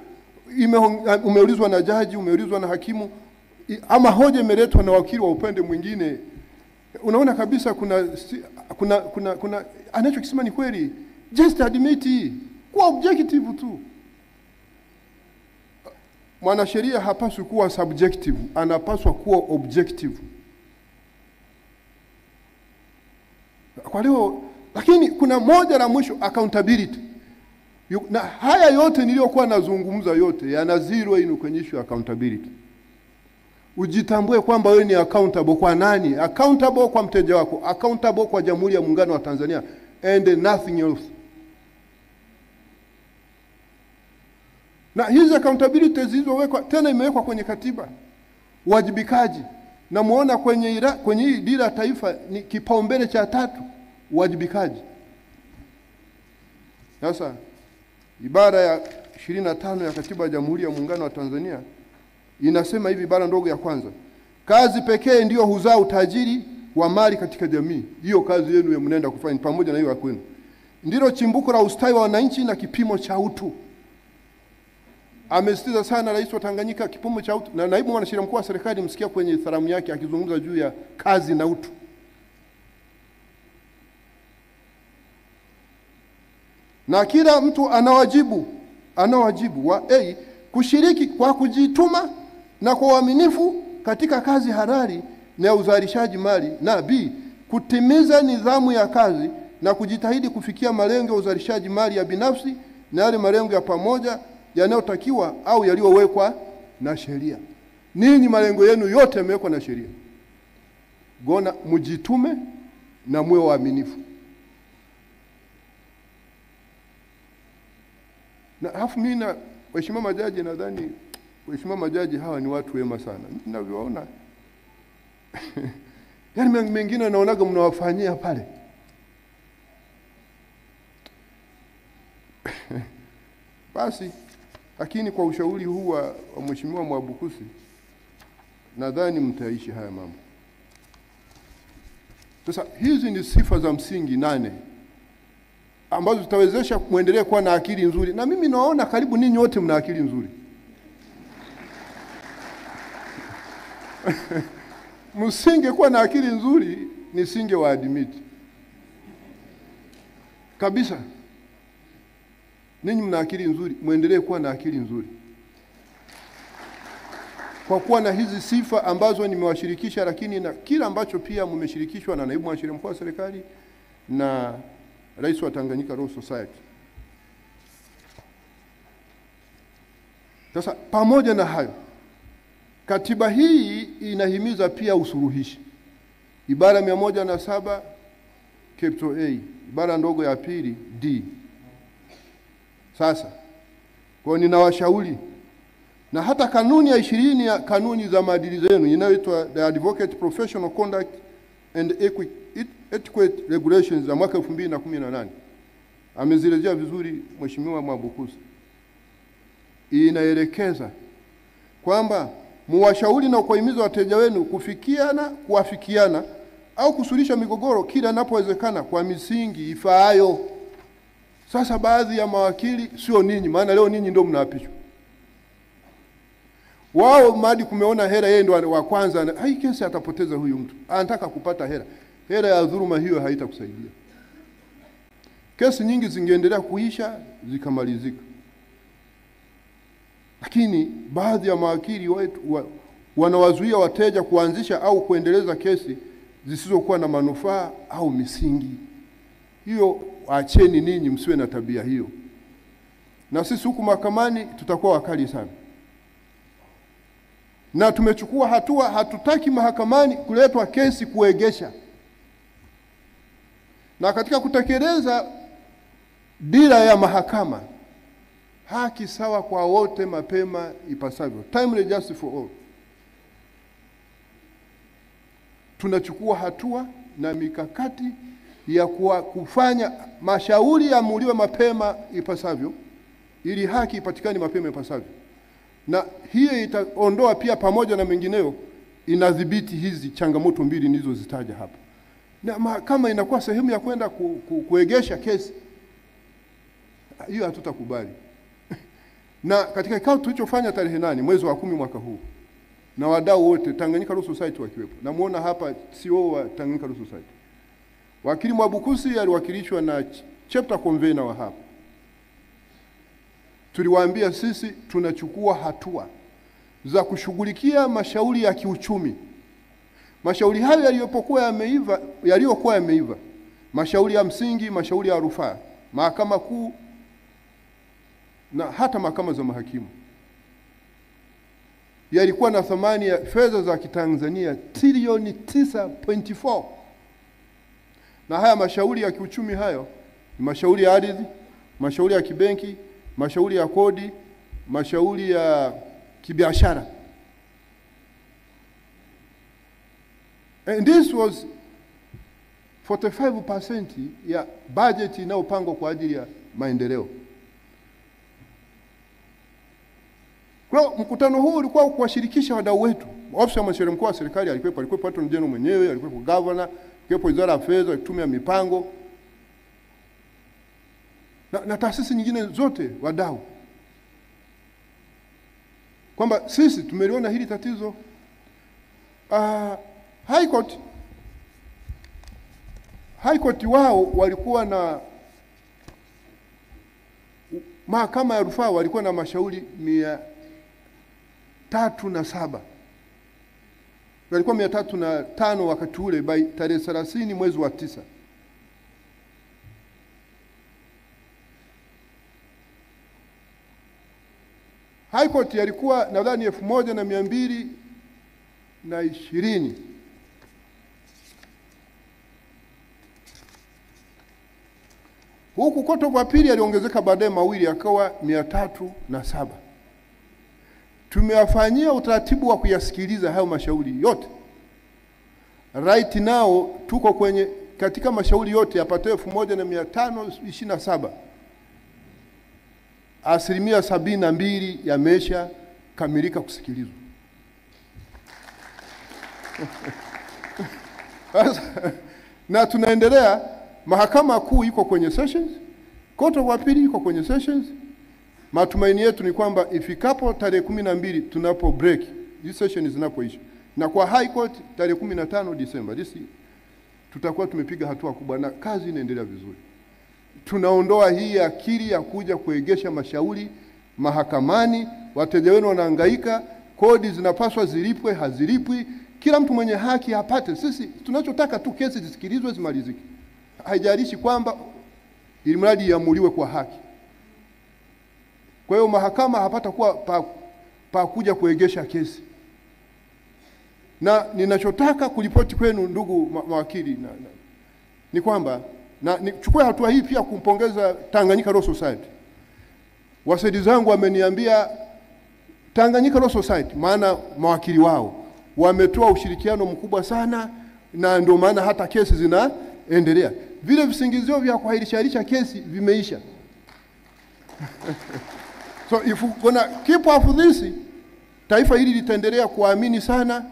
umeulizwa na jaji, umeulizwa na hakimu, ama hoja imeletwa na wakili wa upande mwingine, unaona kabisa kuna anachokisema ni kweli, just admit it. Kuwa objective tu. Mwanasheria hapaswi kuwa subjective, anapaswa kuwa objective. Kwa leo, lakini kuna moja la mwisho, accountability. Na haya yote niliyokuwa nazungumza yote yana zero inu kwenye issue accountability. Ujitambue kwamba wewe ni accountable kwa nani? Accountable kwa mteja wako, accountable kwa Jamhuri ya Muungano wa Tanzania, and nothing else. Na hizi accountability zilizowekwa tena imewekwa kwenye katiba. Uwajibikaji. Na muona kwenye hii dira ya taifa ni kipaumbele cha 3, uwajibikaji. Sasa ibara ya 25 ya katiba ya Jamhuri ya Muungano wa Tanzania inasema hivi, ibara ndogo ya kwanza: kazi pekee ndio huzaa utajiri wa mali katika jamii. Hiyo kazi yenu mnaenda kufanya pamoja na hiyo ya kwenu ndilo chimbuko la ustawi wa wananchi na kipimo cha utu. Amesitiza sana Rais wa Tanganyika kipimo cha utu, na naibu mwanasheria mkuu wa serikali msikia kwenye salamu yake akizungumza juu ya kazi na utu. Na kila mtu anawajibu wa A, kushiriki kwa kujituma na kwa uaminifu katika kazi halali na uzalishaji mali, na B, kutimiza nidhamu ya kazi na kujitahidi kufikia malengo ya uzalishaji mali ya binafsi na yale malengo ya pamoja yanayotakiwa au yaliyowekwa na sheria. Ninyi malengo yenu yote yamewekwa na sheria. Gona mjitume na muwe waaminifu. Na hafu mimi na waheshimiwa majaji, nadhani waheshimiwa majaji hawa ni watu wema sana. Ninavyoona yaani mengine naonaga mnawafanyia pale. Basi lakini kwa ushauri huu wa Mheshimiwa Mwabukusi nadhani mtaishi haya mambo. Sasa hizi ni sifa za msingi 8 ambazo zitawezesha muendelee kuwa na akili nzuri. Na mimi naona karibu ninyi wote mna akili nzuri. Msingekuwa na akili nzuri nisingewaadmit kabisa. Ninyi mna akili nzuri, muendelee kuwa na akili nzuri, kwa kuwa na hizi sifa ambazo nimewashirikisha, lakini na kila ambacho pia mmeshirikishwa na naibu mwanasheria mkuu wa serikali na rais wa Tanganyika Law Society. Sasa pamoja na hayo, katiba hii inahimiza pia usuluhishi. Ibara 107 capital A, ibara ndogo ya pili D. Sasa kwa ninawashauri, na hata kanuni ya 20 ya kanuni za maadili zenu inayoitwa The Advocate Professional Conduct and Etiquette Regulations za mwaka 2018 amezirejea vizuri Mheshimiwa Mwabukusi. Inaelekeza kwamba muwashauri na kuhimiza wateja wenu kuafikiana au kusuluhisha migogoro kila inapowezekana kwa misingi ifaayo. Sasa baadhi ya mawakili, sio ninyi, maana leo ninyi ndio mnaapishwa, wao madi kumeona hela, yeye ndio wa kwanza, hai kesi atapoteza huyu mtu, anataka kupata hela. Hela ya dhuluma hiyo haitakusaidia. Kesi nyingi zingeendelea kuisha zikamalizika. Lakini baadhi ya mawakili wetu wanawazuia wateja kuanzisha au kuendeleza kesi zisizokuwa na manufaa au misingi. Hiyo acheni ninyi, msiwe na tabia hiyo. Na sisi huku mahakamani tutakuwa wakali sana. Na tumechukua hatua, hatutaki mahakamani kuletwa kesi kuegesha. Na katika kutekeleza dira ya mahakama, haki sawa kwa wote mapema ipasavyo, timely justice for all, tunachukua hatua na mikakati ya kufanya mashauri yaamuliwe mapema ipasavyo ili haki ipatikane mapema ipasavyo. Na hiyo itaondoa pia, pamoja na mengineyo, inadhibiti hizi changamoto mbili nilizozitaja hapa. Na mahakama inakuwa sehemu ya kwenda kuegesha kesi, hiyo hatutakubali. Na katika kikao tulichofanya tarehe 8 mwezi wa 10 mwaka huu, na wadau wote Tanganyika Law Society wakiwepo, na muona hapa CEO wa Tanganyika Law Society, wakili Mwabukusi aliwakilishwa na chapter convener wa hapa, tuliwaambia sisi tunachukua hatua za kushughulikia mashauri ya kiuchumi. Mashauri hayo yaliyokuwa yameiva, mashauri ya msingi, mashauri ya rufaa, mahakama kuu na hata mahakama za mahakimu, yalikuwa na thamani ya fedha za kitanzania trilioni 9.4. Na haya mashauri ya kiuchumi hayo ni mashauri ya ardhi, mashauri ya kibenki, mashauri ya kodi, mashauri ya kibiashara. And this was 45% ya budget inayopangwa kwa ajili ya maendeleo. Kwa mkutano huu ulikuwa kuwashirikisha wadau wetu. Ofisi ya mwanasheria mkuu wa serikali alikuwepo Attorney General mwenyewe, alikuwepo governor, alikuwepo Wizara ya Fedha, tume ya mipango, na taasisi nyingine zote wadau. Kwamba sisi tumeliona hili tatizo. High Court wao walikuwa na mahakama ya rufaa walikuwa na mashauri 307. Walikuwa 305 wakati ule by tarehe 30 mwezi wa 9. High Court yalikuwa nadhani 1220. Huku Court of Appeal yaliongezeka baadaye mawili akawa 307. Tumewafanyia utaratibu wa kuyasikiliza hayo mashauri yote. Right now tuko katika mashauri yote yapatayo 1527. 72% yamesha kamilika kusikilizwa. Na tunaendelea, mahakama kuu iko kwenye sessions, Court of Appeal iko kwenye sessions. Matumaini yetu ni kwamba ifikapo tarehe 12 tunapo break, hii session zinapoisha, Na kwa High Court tarehe 15 Disemba tutakuwa tumepiga hatua kubwa na kazi inaendelea vizuri. Tunaondoa hii akili ya kuja kuegesha mashauri mahakamani, wateja wenu wanahangaika, kodi zinapaswa zilipwe, hazilipwi, kila mtu mwenye haki apate. Sisi tunachotaka tu kesi zisikilizwe, zimalizike. Haijalishi kwamba ili mradi iamuliwe kwa haki. Kwa hiyo mahakama hapata kuwa pa kuja kuegesha kesi. Na ninachotaka kulipoti kwenu ndugu mawakili ni kwamba nichukue hatua hii pia kumpongeza Tanganyika Law Society. Wasaidizi wangu wameniambia Tanganyika Law Society, maana mawakili wao wametoa ushirikiano mkubwa sana, na ndio maana hata kesi zinaendelea. Vile visingizio vya kuahirisha kesi vimeisha. So if you gonna keep up this, taifa hili litaendelea kuamini sana,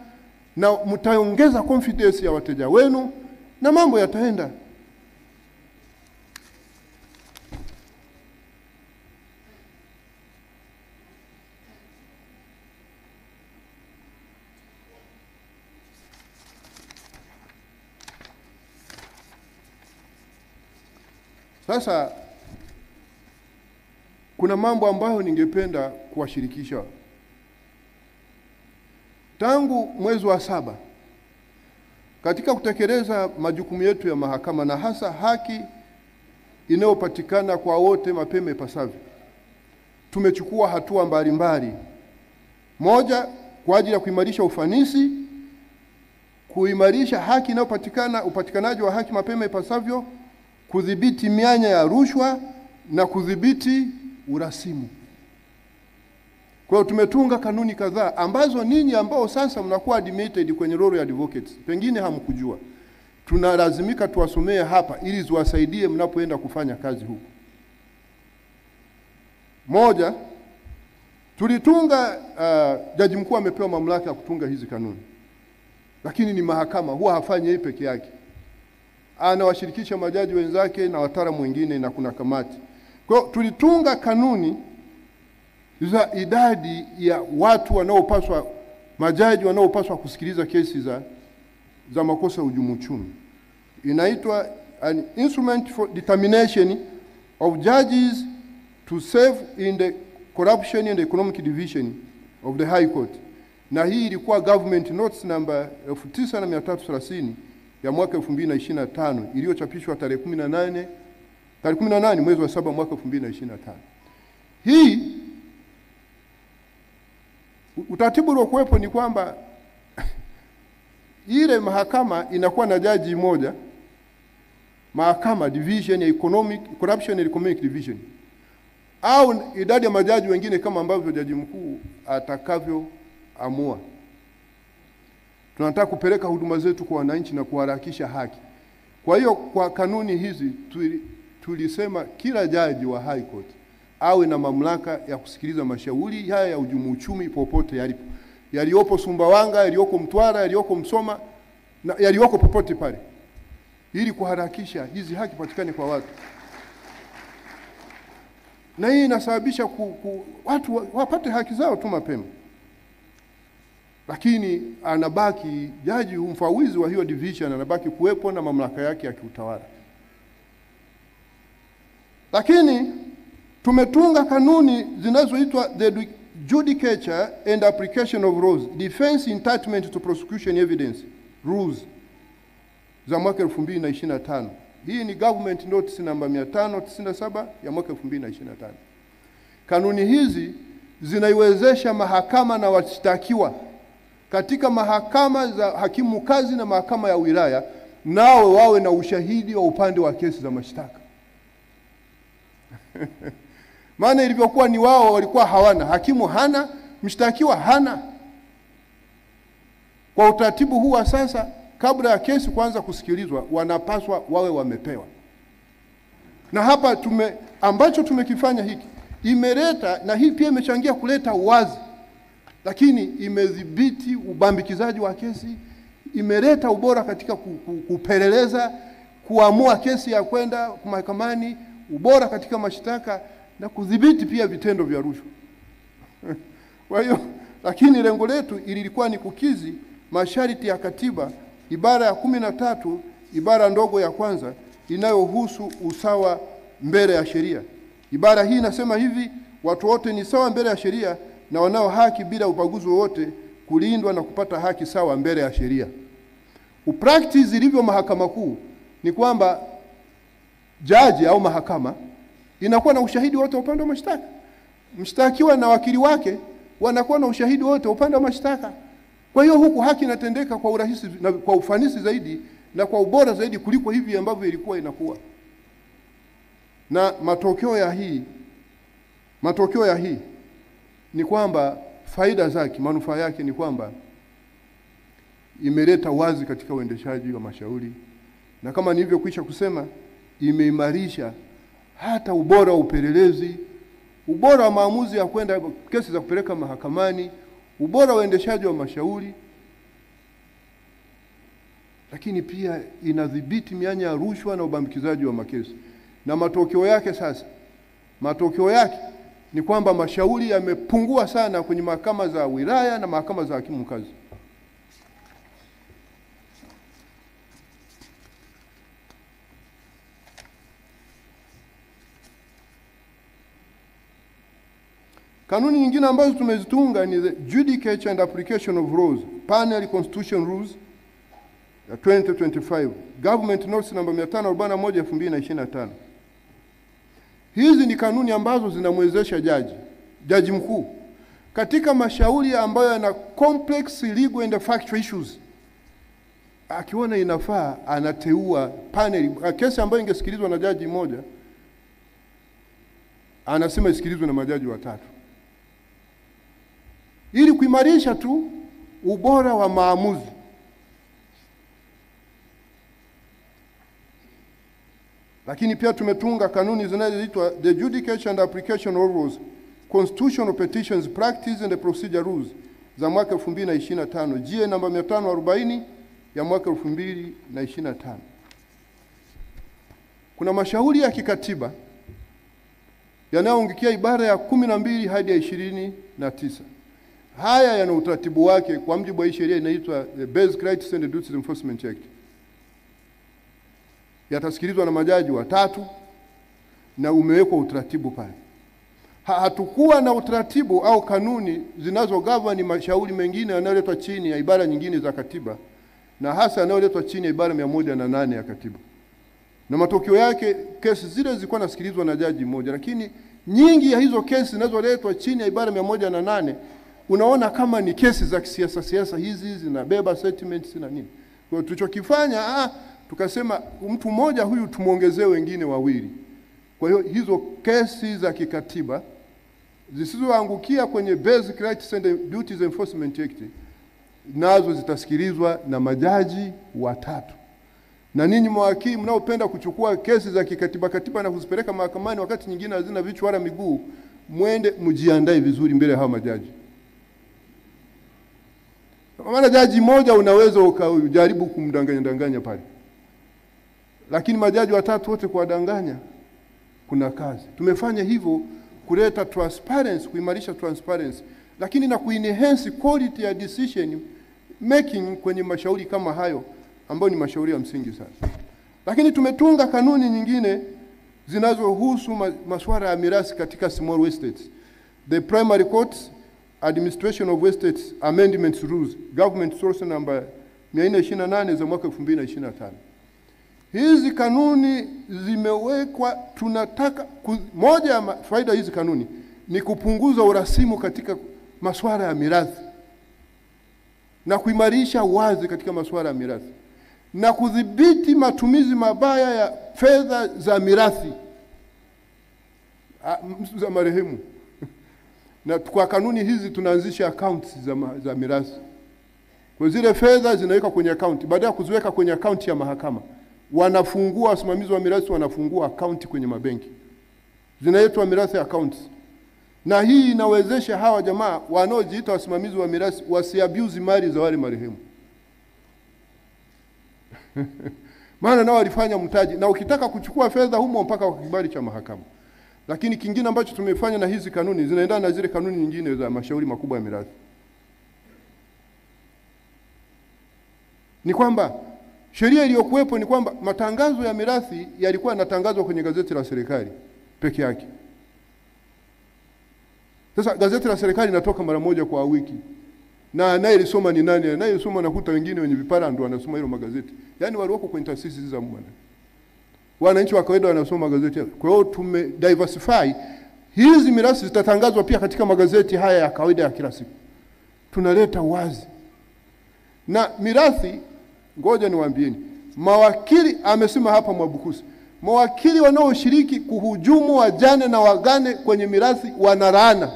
na mtaongeza confidence ya wateja wenu na mambo yataenda. Sasa kuna mambo ambayo ningependa kuwashirikisha. Tangu mwezi wa 7 katika kutekeleza majukumu yetu ya mahakama, na hasa haki inayopatikana kwa wote mapema ipasavyo, tumechukua hatua mbalimbali. Moja, kwa ajili ya kuimarisha ufanisi, kuimarisha haki inayopatikana, upatikanaji wa haki mapema ipasavyo, kudhibiti mianya ya rushwa na kudhibiti urasimu. Kwa hiyo tumetunga kanuni kadhaa ambazo ninyi ambao sasa mnakuwa admitted kwenye role ya advocates pengine hamkujua. Tunalazimika tuwasomee hapa ili ziwasaidie mnapoenda kufanya kazi huko. Moja, tulitunga jaji mkuu amepewa mamlaka ya kutunga hizi kanuni. Lakini ni mahakama, huwa hafanyi yeye peke yake. Anawashirikisha majaji wenzake na wataalamu wengine, na kuna kamati. Kwa hiyo tulitunga kanuni za idadi ya watu wanaopaswa, majaji wanaopaswa kusikiliza kesi za makosa ya uhujumu uchumi. Inaitwa an instrument for determination of judges to serve in the corruption and economic division of the High Court. Na hii ilikuwa government notes number 9330 ya mwaka 2025 iliyochapishwa tarehe 18 mwezi wa 7 mwaka 2025. Hii utaratibu uliokuwepo ni kwamba ile mahakama inakuwa na jaji mmoja, mahakama division ya economic corruption and economic division, au idadi ya majaji wengine kama ambavyo jaji mkuu atakavyoamua. Tunataka kupeleka huduma zetu kwa wananchi na kuharakisha haki. Kwa hiyo kwa kanuni hizi tulisema kila jaji wa High Court awe na mamlaka ya kusikiliza mashauri haya ya uhujumu uchumi popote yalipo. Yaliopo Sumbawanga, yalioko Mtwara, yalioko Msoma, na yalioko popote pale, ili kuharakisha hizi haki patikane kwa watu. Na hii inasababisha watu wapate haki zao tu mapema. Lakini anabaki jaji mfawizi wa hiyo division, anabaki kuwepo na mamlaka yake ya kiutawala. Lakini tumetunga kanuni zinazoitwa the Judicature and Application of Rules, Defense Entitlement to Prosecution Evidence Rules za mwaka 2025. Hii ni government notice number 597 ya mwaka 2025. Kanuni hizi zinaiwezesha mahakama na washtakiwa katika mahakama za hakimu kazi na mahakama ya wilaya nao wawe na ushahidi wa upande wa kesi za mashtaka. Maana ilivyokuwa ni wao walikuwa hawana, hakimu hana, mshtakiwa hana. Kwa utaratibu huu wa sasa, kabla ya kesi kuanza kusikilizwa, wanapaswa wawe wamepewa. Na hapa ambacho tumekifanya hiki imeleta, na hii pia imechangia kuleta uwazi, lakini imedhibiti ubambikizaji wa kesi, imeleta ubora katika kupeleleza, kuamua kesi ya kwenda mahakamani, ubora katika mashtaka, na kudhibiti pia vitendo vya rushwa. Kwa hiyo, lakini lengo letu ilikuwa ni kukizi masharti ya katiba, ibara ya 13 ibara ndogo ya kwanza inayohusu usawa mbele ya sheria. Ibara hii inasema hivi: watu wote ni sawa mbele ya sheria na wanao haki bila ubaguzi wowote kulindwa na kupata haki sawa mbele ya sheria. Upractice ilivyo mahakama kuu ni kwamba jaji au mahakama inakuwa na ushahidi wote upande wa mashtaka. Mshtakiwa na wakili wake wanakuwa na ushahidi wote upande wa mashtaka. Kwa hiyo huku haki inatendeka kwa urahisi na kwa ufanisi zaidi na kwa ubora zaidi kuliko hivi ambavyo ilikuwa inakuwa. Na matokeo ya hii ni kwamba faida zake, manufaa yake ni kwamba imeleta wazi katika uendeshaji wa mashauri, na kama nilivyokwisha kusema, imeimarisha hata ubora wa upelelezi, ubora wa maamuzi ya kwenda kesi za kupeleka mahakamani, ubora wa uendeshaji wa mashauri, lakini pia inadhibiti mianya ya rushwa na ubambikizaji wa makesi. Na matokeo yake ni kwamba mashauri yamepungua sana kwenye mahakama za wilaya na mahakama za hakimu mkazi. Kanuni nyingine ambazo tumezitunga ni the Judicature and Application of Rules, Panel Constitution Rules 2025, Government Notes number 541/2025. Hizi ni kanuni ambazo zinamwezesha jaji mkuu katika mashauri ambayo yana complex legal and factual issues, akiona inafaa anateua panel. Kesi ambayo ingesikilizwa na jaji mmoja anasema isikilizwe na majaji watatu, ili kuimarisha tu ubora wa maamuzi. Lakini pia tumetunga kanuni zinazoitwa the Judicature and Application of Rules, Constitutional Petitions Practice and the Procedure Rules za mwaka 2025, GA namba 540 ya mwaka 2025. Kuna mashauri ya kikatiba yanayoangukia ibara ya 12 hadi ya 29. Haya yana utaratibu wake kwa mujibu wa sheria inaitwa the Basic Rights and Duties Enforcement Act. Yatasikilizwa na majaji watatu na umewekwa utaratibu pale. Hatukuwa na utaratibu au kanuni zinazogovern mashauri mengine yanayoletwa chini ya ibara nyingine za katiba, na hasa yanayoletwa chini ya ibara 108 ya katiba. Na matokeo yake kesi zile zilikuwa nasikilizwa na jaji mmoja, lakini nyingi ya hizo kesi zinazoletwa chini ya ibara 108 unaona kama ni kesi za kisiasa hizi zinabeba settlements na nini. Kwa hiyo tulichokifanya tukasema mtu mmoja huyu tumuongezee wengine wawili. Kwa hiyo hizo kesi za kikatiba zisizoangukia kwenye Basic Rights and Duties Enforcement Act nazo zitasikilizwa na majaji watatu. Na ninyi mawakili mnaopenda kuchukua kesi za kikatiba na kuzipeleka mahakamani wakati nyingine hazina vichwa wala miguu, mwende mjiandae vizuri mbele ya hao majaji. Kwa maana jaji mmoja unaweza ukajaribu kumdanganya pale, lakini majaji watatu wote kuwadanganya kuna kazi. Tumefanya hivyo kuleta transparency, kuimarisha transparency, lakini na kuenhance quality ya decision making kwenye mashauri kama hayo ambayo ni mashauri ya msingi sana. Lakini tumetunga kanuni nyingine zinazohusu masuala ya mirathi katika small estates. The Primary Courts Administration of Estates Amendments Rules, Government Source number 428 za mwaka 2025. Hizi kanuni zimewekwa, tunataka moja ya faida hizi kanuni ni kupunguza urasimu katika masuala ya mirathi na kuimarisha wazi katika masuala ya mirathi na kudhibiti matumizi mabaya ya fedha za mirathi za marehemu. Na kwa kanuni hizi tunaanzisha accounts za mirathi. Kwa zile fedha zinawekwa kwenye account, baada ya kuziweka kwenye account ya mahakama, wanafungua, wasimamizi wa mirathi wanafungua account kwenye mabenki, zinaitwa mirathi accounts. Na hii inawezesha hawa jamaa wanaojiita wasimamizi wa mirathi wasiabuse mali za wale marehemu. Maana nao walifanya mtaji, na ukitaka kuchukua fedha humo mpaka kwa kibali cha mahakama. Lakini kingine ambacho tumefanya na hizi kanuni zinaendana na zile kanuni nyingine za mashauri makubwa ya mirathi. ni kwamba sheria iliyokuwepo ni kwamba matangazo ya mirathi yalikuwa yanatangazwa kwenye gazeti la serikali peke yake. Sasa gazeti la serikali linatoka mara moja kwa wiki. Na anayelisoma ni nani? Anayesoma nakuta wengine wenye vipara ndio wanasoma hilo magazeti. Yaani walioko kwenye taasisi za umma. Wananchi wa kawaida wanasoma magazeti. Kwa hiyo diversify. Hizi mirathi zitatangazwa pia katika magazeti haya ya kawaida ya kila siku. Tunaleta wazi. Na mirathi, ngoja niwaambieni, mawakili amesema hapa Mwabukusi, mawakili wanaoshiriki kuhujumu wajane na wagane kwenye mirathi wanalaana.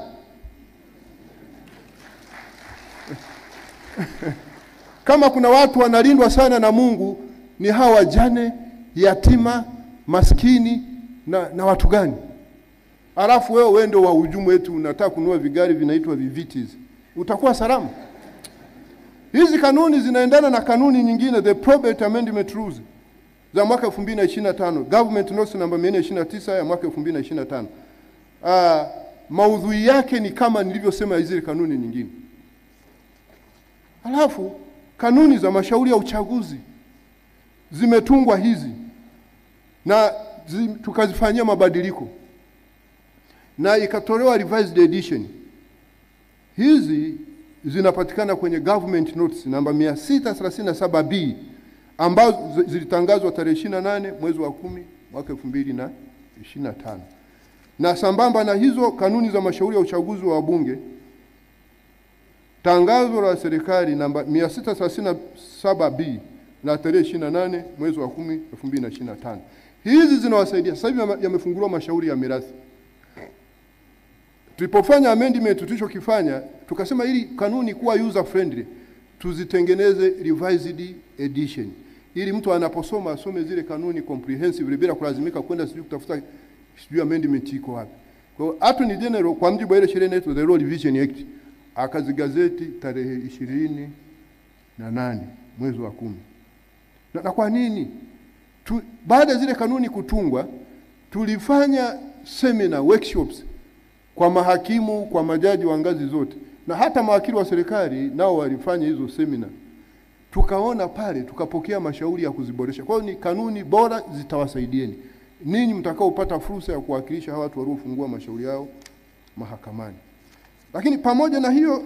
Kama kuna watu wanalindwa sana na Mungu ni hawa wajane, yatima, maskini na watu gani? Alafu wewe ndio wa hujumu wetu unataka kununua vigari vinaitwa vivitis. Utakuwa salama? Hizi kanuni zinaendana na kanuni nyingine, the Probate Amendment Rules za mwaka 2025, Government Notice number 429 ya mwaka 2025. Maudhui yake ni kama nilivyosema hizi kanuni nyingine. Alafu kanuni za mashauri ya uchaguzi zimetungwa hizi na tukazifanyia mabadiliko na ikatolewa revised edition. Hizi zinapatikana kwenye Government Notice namba 637B ambazo zilitangazwa tarehe 28 mwezi wa 10 mwaka 2025. Na sambamba na hizo kanuni za mashauri ya uchaguzi wa wabunge, tangazo la serikali namba 637B la tarehe 28 mwezi wa 10 2025. Hizi zinawasaidia. Sasa hivi yamefunguliwa mashauri ya mirathi. Tulipofanya amendment tulichokifanya, tukasema ili kanuni kuwa user friendly, tuzitengeneze revised edition. Ili mtu anaposoma asome zile kanuni comprehensive bila kulazimika kwenda sijui kutafuta sijui amendment iko wapi. Kwa hiyo Attorney General kwa mujibu wa ile sheria inaitwa the Law Revision Act akazigazeti tarehe 28 mwezi wa 10. Na kwa nini? Baada zile kanuni kutungwa, tulifanya seminar, workshops kwa mahakimu, kwa majaji wa ngazi zote. Na hata mawakili wa serikali nao walifanya hizo seminar. Tukaona pale, tukapokea mashauri ya kuziboresha. Kwa hiyo ni kanuni bora zitawasaidieni. Ninyi mtakaopata fursa ya kuwakilisha hawa watu waliofungua mashauri yao mahakamani. Lakini pamoja na hiyo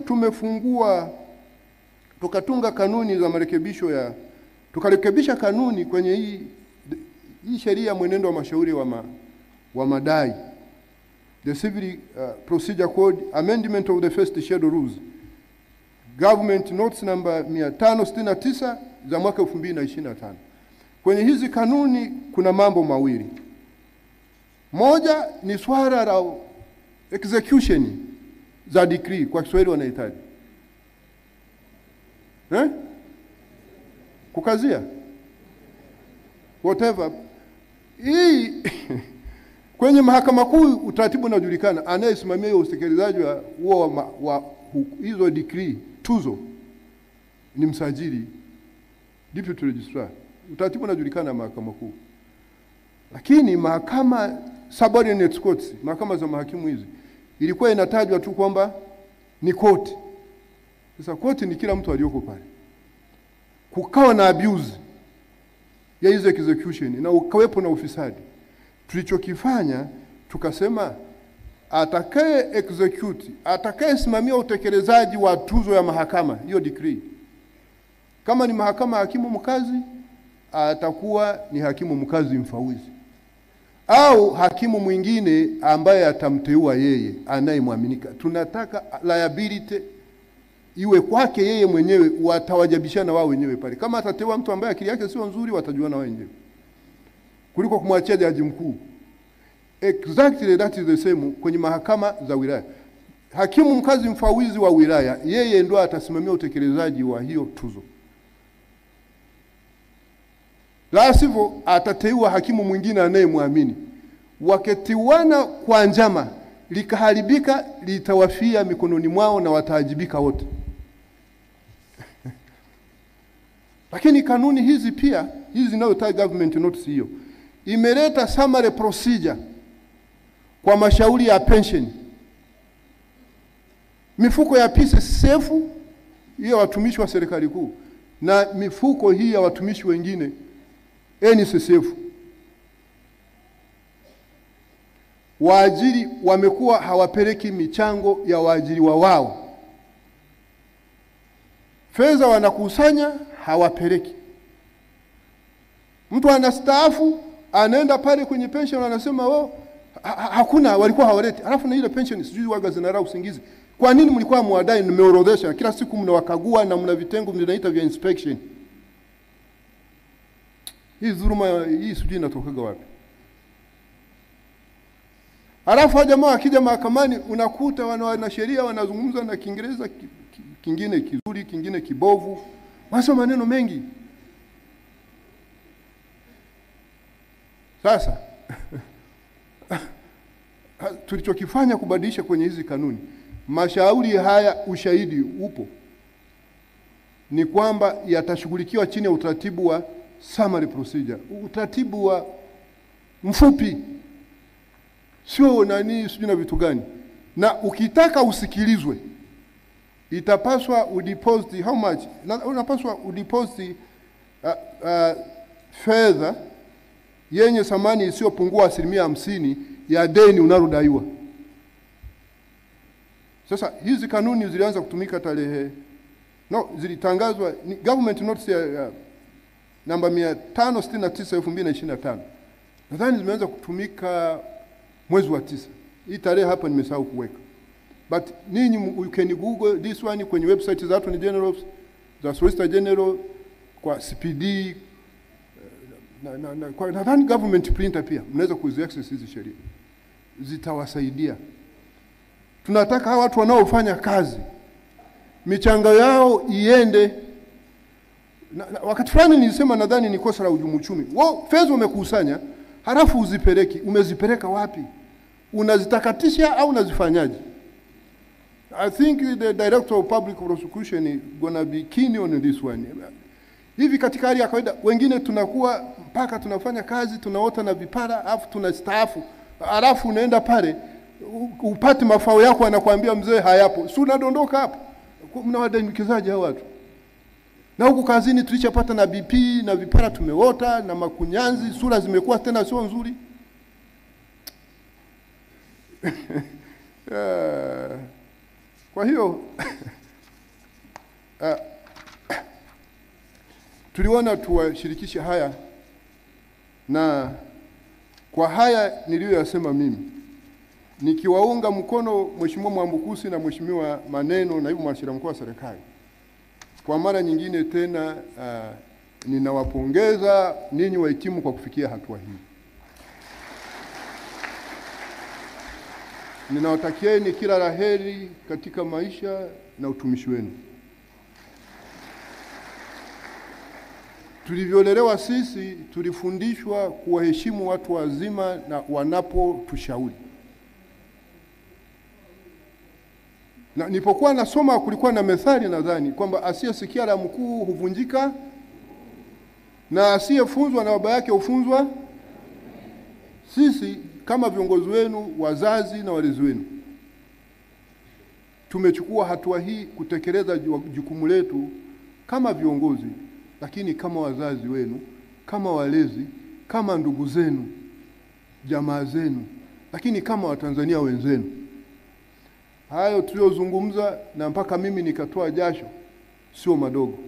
tukatunga kanuni za marekebisho tukarekebisha kanuni kwenye hii sheria mwenendo wa mashauri wa madai. The Civil Procedure Code Amendment of the First Schedule Rules. Government Notes number 569 za mwaka 2025. Kwenye hizi kanuni kuna mambo mawili. Moja ni swala la execution za decree, kwa Kiswahili wanahitaji kukazia whatever. Hii kwenye mahakama kuu utaratibu unajulikana, anayesimamia utekelezaji wa hizo decree tuzo ni msajili, deputy registrar. Utaratibu unajulikana mahakama kuu. Lakini mahakama subordinate courts, mahakama za mahakimu hizi, ilikuwa inatajwa tu kwamba ni court. Sasa court ni kila mtu aliyoko pale. Kukawa na abuse ya hizo execution na ukawepo na ufisadi. Tulichokifanya tukasema atakaye execute, atakaye simamia utekelezaji wa tuzo ya mahakama, hiyo decree, kama ni mahakama hakimu mkazi, atakuwa ni hakimu mkazi mfawidhi, au hakimu mwingine ambaye atamteua yeye anayemwaminika. Tunataka liability iwe kwake yeye mwenyewe, watawajibishana wao wenyewe pale. Kama atateua mtu ambaye akili yake sio nzuri, watajuana wao wenyewe, kuliko kumwachia jaji mkuu. Exactly that is the same kwenye mahakama za wilaya. Hakimu mkazi mfawidhi wa wilaya, yeye ndio atasimamia utekelezaji wa hiyo tuzo. La sivyo atateua hakimu mwingine anayemwamini. Waketiwana kwa njama, likaharibika, litawafia mikononi mwao na wataajibika wote. Lakini kanuni hizi pia, hizi zinazotaja government notice hiyo, imeleta summary procedure kwa mashauri ya pension. Mifuko ya PSSF hiyo watumishi wa serikali kuu na mifuko hii ya watumishi wengine NSSF. Waajiri wamekuwa hawapeleki michango ya waajiriwa wao. Fedha wanakusanya hawapeleki. Mtu anastaafu anaenda pale kwenye pension anasema hakuna, walikuwa hawaleti. Alafu na ile pension sijui waga zinara usingizi. Kwa nini mlikuwa mwadai? Nimeorodhesha kila siku mnawakagua na mna vitengo mnaita vya inspection. Hii dhuluma hii sijui inatokaga wapi? Alafu jamaa akija mahakamani unakuta wana sheria wanazungumza na Kiingereza kingine kizuri, kingine kibovu. Wanasema maneno mengi. Sasa tulichokifanya kubadilisha kwenye hizi kanuni, mashauri haya ushahidi upo, ni kwamba yatashughulikiwa chini ya utaratibu wa summary procedure, utaratibu wa mfupi, sio nani sijui na vitu gani. Na ukitaka usikilizwe itapaswa udeposit how much, na unapaswa udeposit fedha yenye thamani isiyopungua 50% ya deni unalodaiwa. Sasa hizi kanuni zilianza kutumika zilitangazwa ni government notice ya namba 569/2025. Nadhani zimeanza kutumika mwezi wa 9. Hii tarehe hapa nimesahau kuweka. But ninyi you can google this one kwenye website za Attorney General, za Solicitor General, kwa CPD, kwa nadhani government printer pia mnaweza kuziaccess hizi sheria. Zitawasaidia. Tunataka hawa watu wanaofanya kazi michango yao iende. Wakati fulani nilisema nadhani ni kosa la uhujumu uchumi. Wao fedha umekusanya halafu uzipeleki, umezipeleka wapi? Unazitakatisha au unazifanyaje? I think the Director of Public Prosecution is gonna be keen on this one. Hivi katika hali ya kawaida wengine tunakuwa mpaka tunafanya kazi tunaota na vipara afu tunastaafu, alafu unaenda pale upate mafao yako anakuambia mzee hayapo, si unadondoka hapo. Mnawadanikizaje hao watu? Na huku kazini tulishapata na BP na vipara tumeota na makunyanzi, sura zimekuwa tena sio nzuri. Kwa hiyo tuliona tuwashirikishe haya, na kwa haya niliyoyasema mimi nikiwaunga mkono Mheshimiwa Mwambukusi na Mheshimiwa Maneno, naibu mwanasheria mkuu wa serikali. Kwa mara nyingine tena ninawapongeza ninyi wahitimu kwa kufikia hatua hii. Ninawatakieni kila laheri katika maisha na utumishi wenu. Tulivyolelewa sisi, tulifundishwa kuwaheshimu watu wazima na wanapotushauri. Na nilipokuwa nasoma kulikuwa na methali nadhani kwamba asiyesikia la mkuu huvunjika na asiyefunzwa na baba yake hufunzwa. Sisi kama viongozi wenu, wazazi na walezi wenu, tumechukua hatua hii kutekeleza jukumu letu kama viongozi, lakini kama wazazi wenu, kama walezi, kama ndugu zenu, jamaa zenu, lakini kama Watanzania wenzenu. Hayo tuliyozungumza na mpaka mimi nikatoa jasho sio madogo.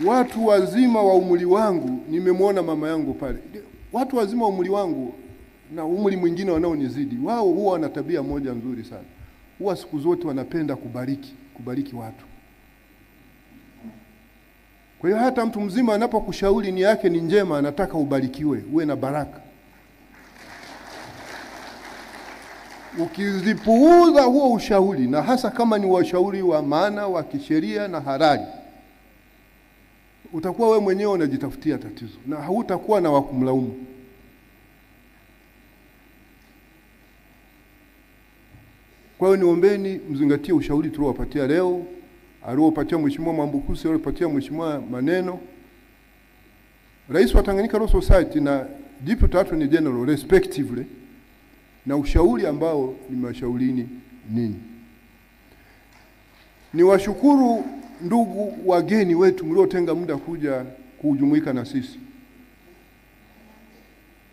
Watu wazima wa umri wangu, nimemwona mama yangu pale. Watu wazima wa umri wangu na umri mwingine wanaonizidi, wao huwa wana tabia moja nzuri sana. Huwa siku zote wanapenda kubariki watu. Kwa hiyo hata mtu mzima anapokushauri nia yake ni njema, anataka ubarikiwe, uwe na baraka. Ukizipuuza huo ushauri, na hasa kama ni washauri wa maana wa kisheria na halali, utakuwa wewe mwenyewe unajitafutia tatizo na hautakuwa na wakumlaumu. Kwa hiyo niombeni mzingatie ushauri tuliowapatia leo, aliopatia Mheshimiwa Mwambukusi, aliopatia Mheshimiwa Maneno. Rais wa Tanganyika Law Society na Deputy Attorney General respectively, na ushauri ambao nimewashaurini ninyi. Niwashukuru ndugu wageni wetu mliotenga muda kuja kujumuika na sisi.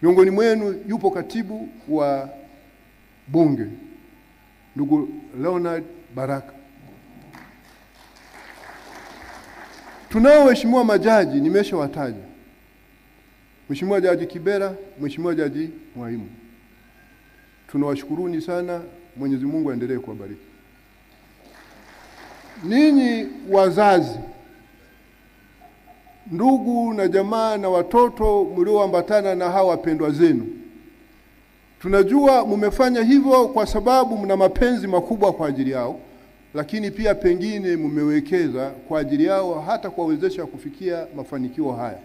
Miongoni mwenu yupo katibu wa bunge, ndugu Leonard Baraka. Tunao waheshimiwa majaji nimeshawataja. Mheshimiwa Jaji Kibera, Mheshimiwa Jaji Mwaimu. Tunawashukuruni sana, Mwenyezi Mungu aendelee kuwabariki. Ninyi wazazi, ndugu na jamaa na watoto mlioambatana na hawa wapendwa zenu, tunajua mmefanya hivyo kwa sababu mna mapenzi makubwa kwa ajili yao, lakini pia pengine mmewekeza kwa ajili yao hata kuwawezesha kufikia mafanikio haya.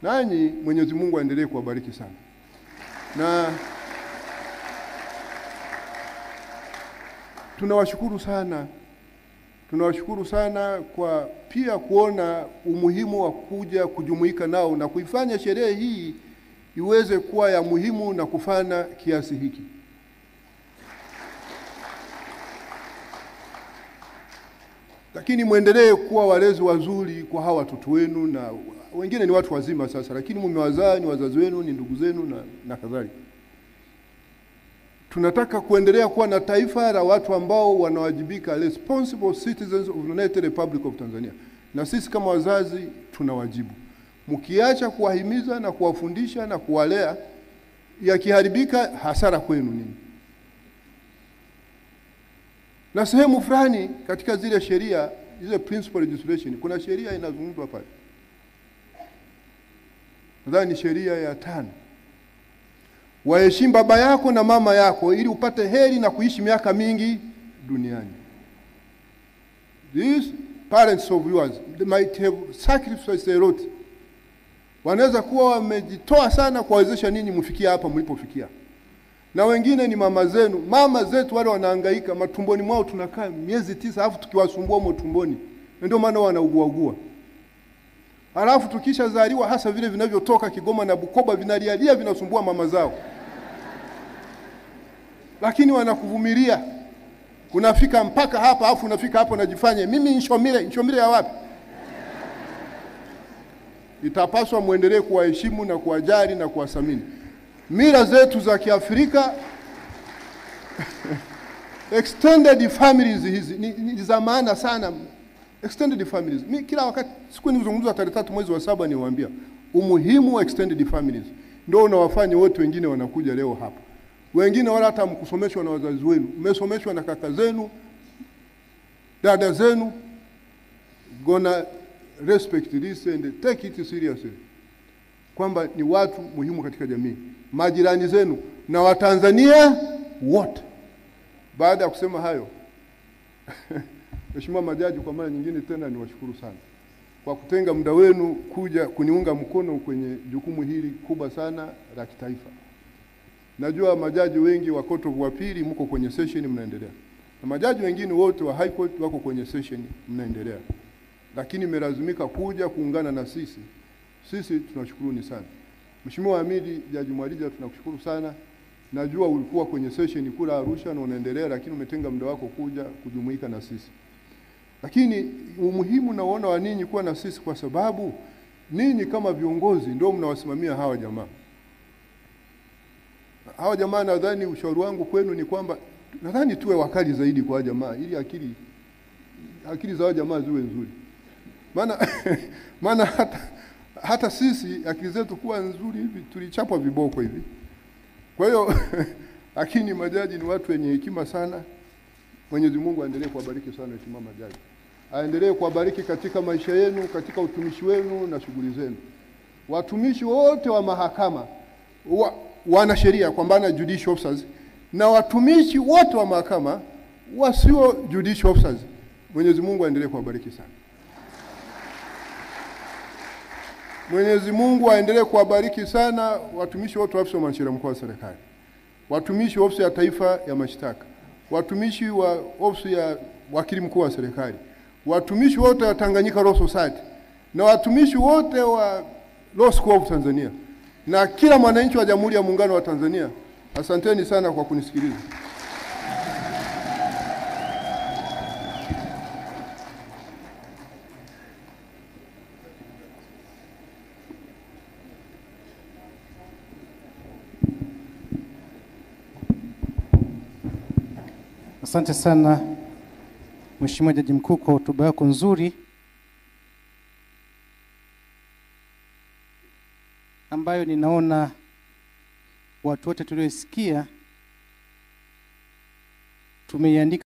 Nanyi Mwenyezi Mungu aendelee kuwabariki sana. Na tunawashukuru sana kwa pia kuona umuhimu wa kuja kujumuika nao na kuifanya sherehe hii iweze kuwa ya muhimu na kufana kiasi hiki. Lakini muendelee kuwa walezi wazuri kwa hawa watoto wenu, na wengine ni watu wazima sasa, lakini mmewazaa, ni wazazi wenu, ni ndugu zenu na kadhalika. Tunataka kuendelea kuwa na taifa la watu ambao wanawajibika, responsible citizens of the United Republic of Tanzania. Na sisi kama wazazi tunawajibu. Mkiacha kuwahimiza na kuwafundisha na kuwalea, yakiharibika hasara kwenu nini. Na sehemu fulani katika zile sheria, zile principal legislation, kuna sheria inazungumzwa pale. Nadhani sheria ya 5. Waheshimu baba yako na mama yako ili upate heri na kuishi miaka mingi duniani. These parents of yours, they might have sacrificed a lot. Wanaweza kuwa wamejitoa sana kuwawezesha ninyi mfikie hapa mlipofikia. Na wengine ni mama zenu. Mama zetu wale wanahangaika, matumboni mwao tunakaa miezi 9 alafu tukiwasumbua mtumboni. Ndio maana wanaugua. Alafu tukisha zaliwa, hasa vile vinavyotoka Kigoma na Bukoba vinalialia vinasumbua mama zao. Lakini wanakuvumilia. Unafika mpaka hapa, alafu unafika hapo unajifanya mimi nshomile ya wapi? Itapaswa muendelee kuwaheshimu na kuwajali na kuwathamini. Mila zetu za Kiafrika extended families hizi ni za maana sana. Extended families. Mimi kila wakati siku nizungumza tarehe 3 mwezi wa 7 niwaambia umuhimu wa extended families. Ndio unawafanya wote wengine wanakuja leo hapa. Wengine wala hata mkusomeshwa na wazazi wenu, mmesomeshwa na kaka zenu, dada zenu. Gonna respect this and take it seriously. Kwamba ni watu muhimu katika jamii, majirani zenu na Watanzania wote. Baada ya kusema hayo, Mheshimiwa majaji, kwa mara nyingine tena niwashukuru sana kwa kutenga muda wenu kuja kuniunga mkono kwenye jukumu hili kubwa sana la kitaifa. Najua majaji wengi wa Court of Appeal mko kwenye session mnaendelea. Na majaji wengine wote wa High Court wako kwenye session mnaendelea. Lakini mmelazimika kuja kuungana na sisi. Sisi tunashukuruni sana. Mheshimiwa Hamidi Jaji Mwalija, tunakushukuru sana. Najua ulikuwa kwenye session kula Arusha na unaendelea, lakini umetenga muda wako kuja kujumuika na sisi. Lakini umuhimu naona wa ninyi kuwa na sisi kwa sababu ninyi kama viongozi ndio mnawasimamia hawa jamaa. Hawa jamaa, nadhani ushauri wangu kwenu ni kwamba nadhani tuwe wakali zaidi kwa jamaa ili akili za jamaa ziwe nzuri. Maana hata sisi akili zetu kuwa nzuri hivi tulichapwa viboko hivi. Kwa hiyo lakini majaji ni watu wenye hekima sana. Mwenyezi Mungu aendelee kuwabariki sana heshima majaji. Aendelee kuwabariki katika maisha yenu, katika utumishi wenu na shughuli zenu. Watumishi wote wa mahakama, wana sheria kwa maana judicial officers, na watumishi wote wa mahakama wasio judicial officers. Mwenyezi Mungu aendelee kuwabariki sana. Mwenyezi Mungu aendelee kuwabariki sana watumishi wote wa ofisi ya mwanasheria mkuu wa serikali, watumishi wa ofisi ya taifa ya mashtaka, watumishi wa ofisi ya wakili mkuu wa serikali, watumishi wote wa Tanganyika Law Society, na watumishi wote wa Law School of Tanzania, na kila mwananchi wa Jamhuri ya Muungano wa Tanzania. Asanteni sana kwa kunisikiliza. Asante sana Mheshimiwa Jaji Mkuu kwa hotuba yako nzuri ambayo ninaona watu wote tuliosikia tumeiandika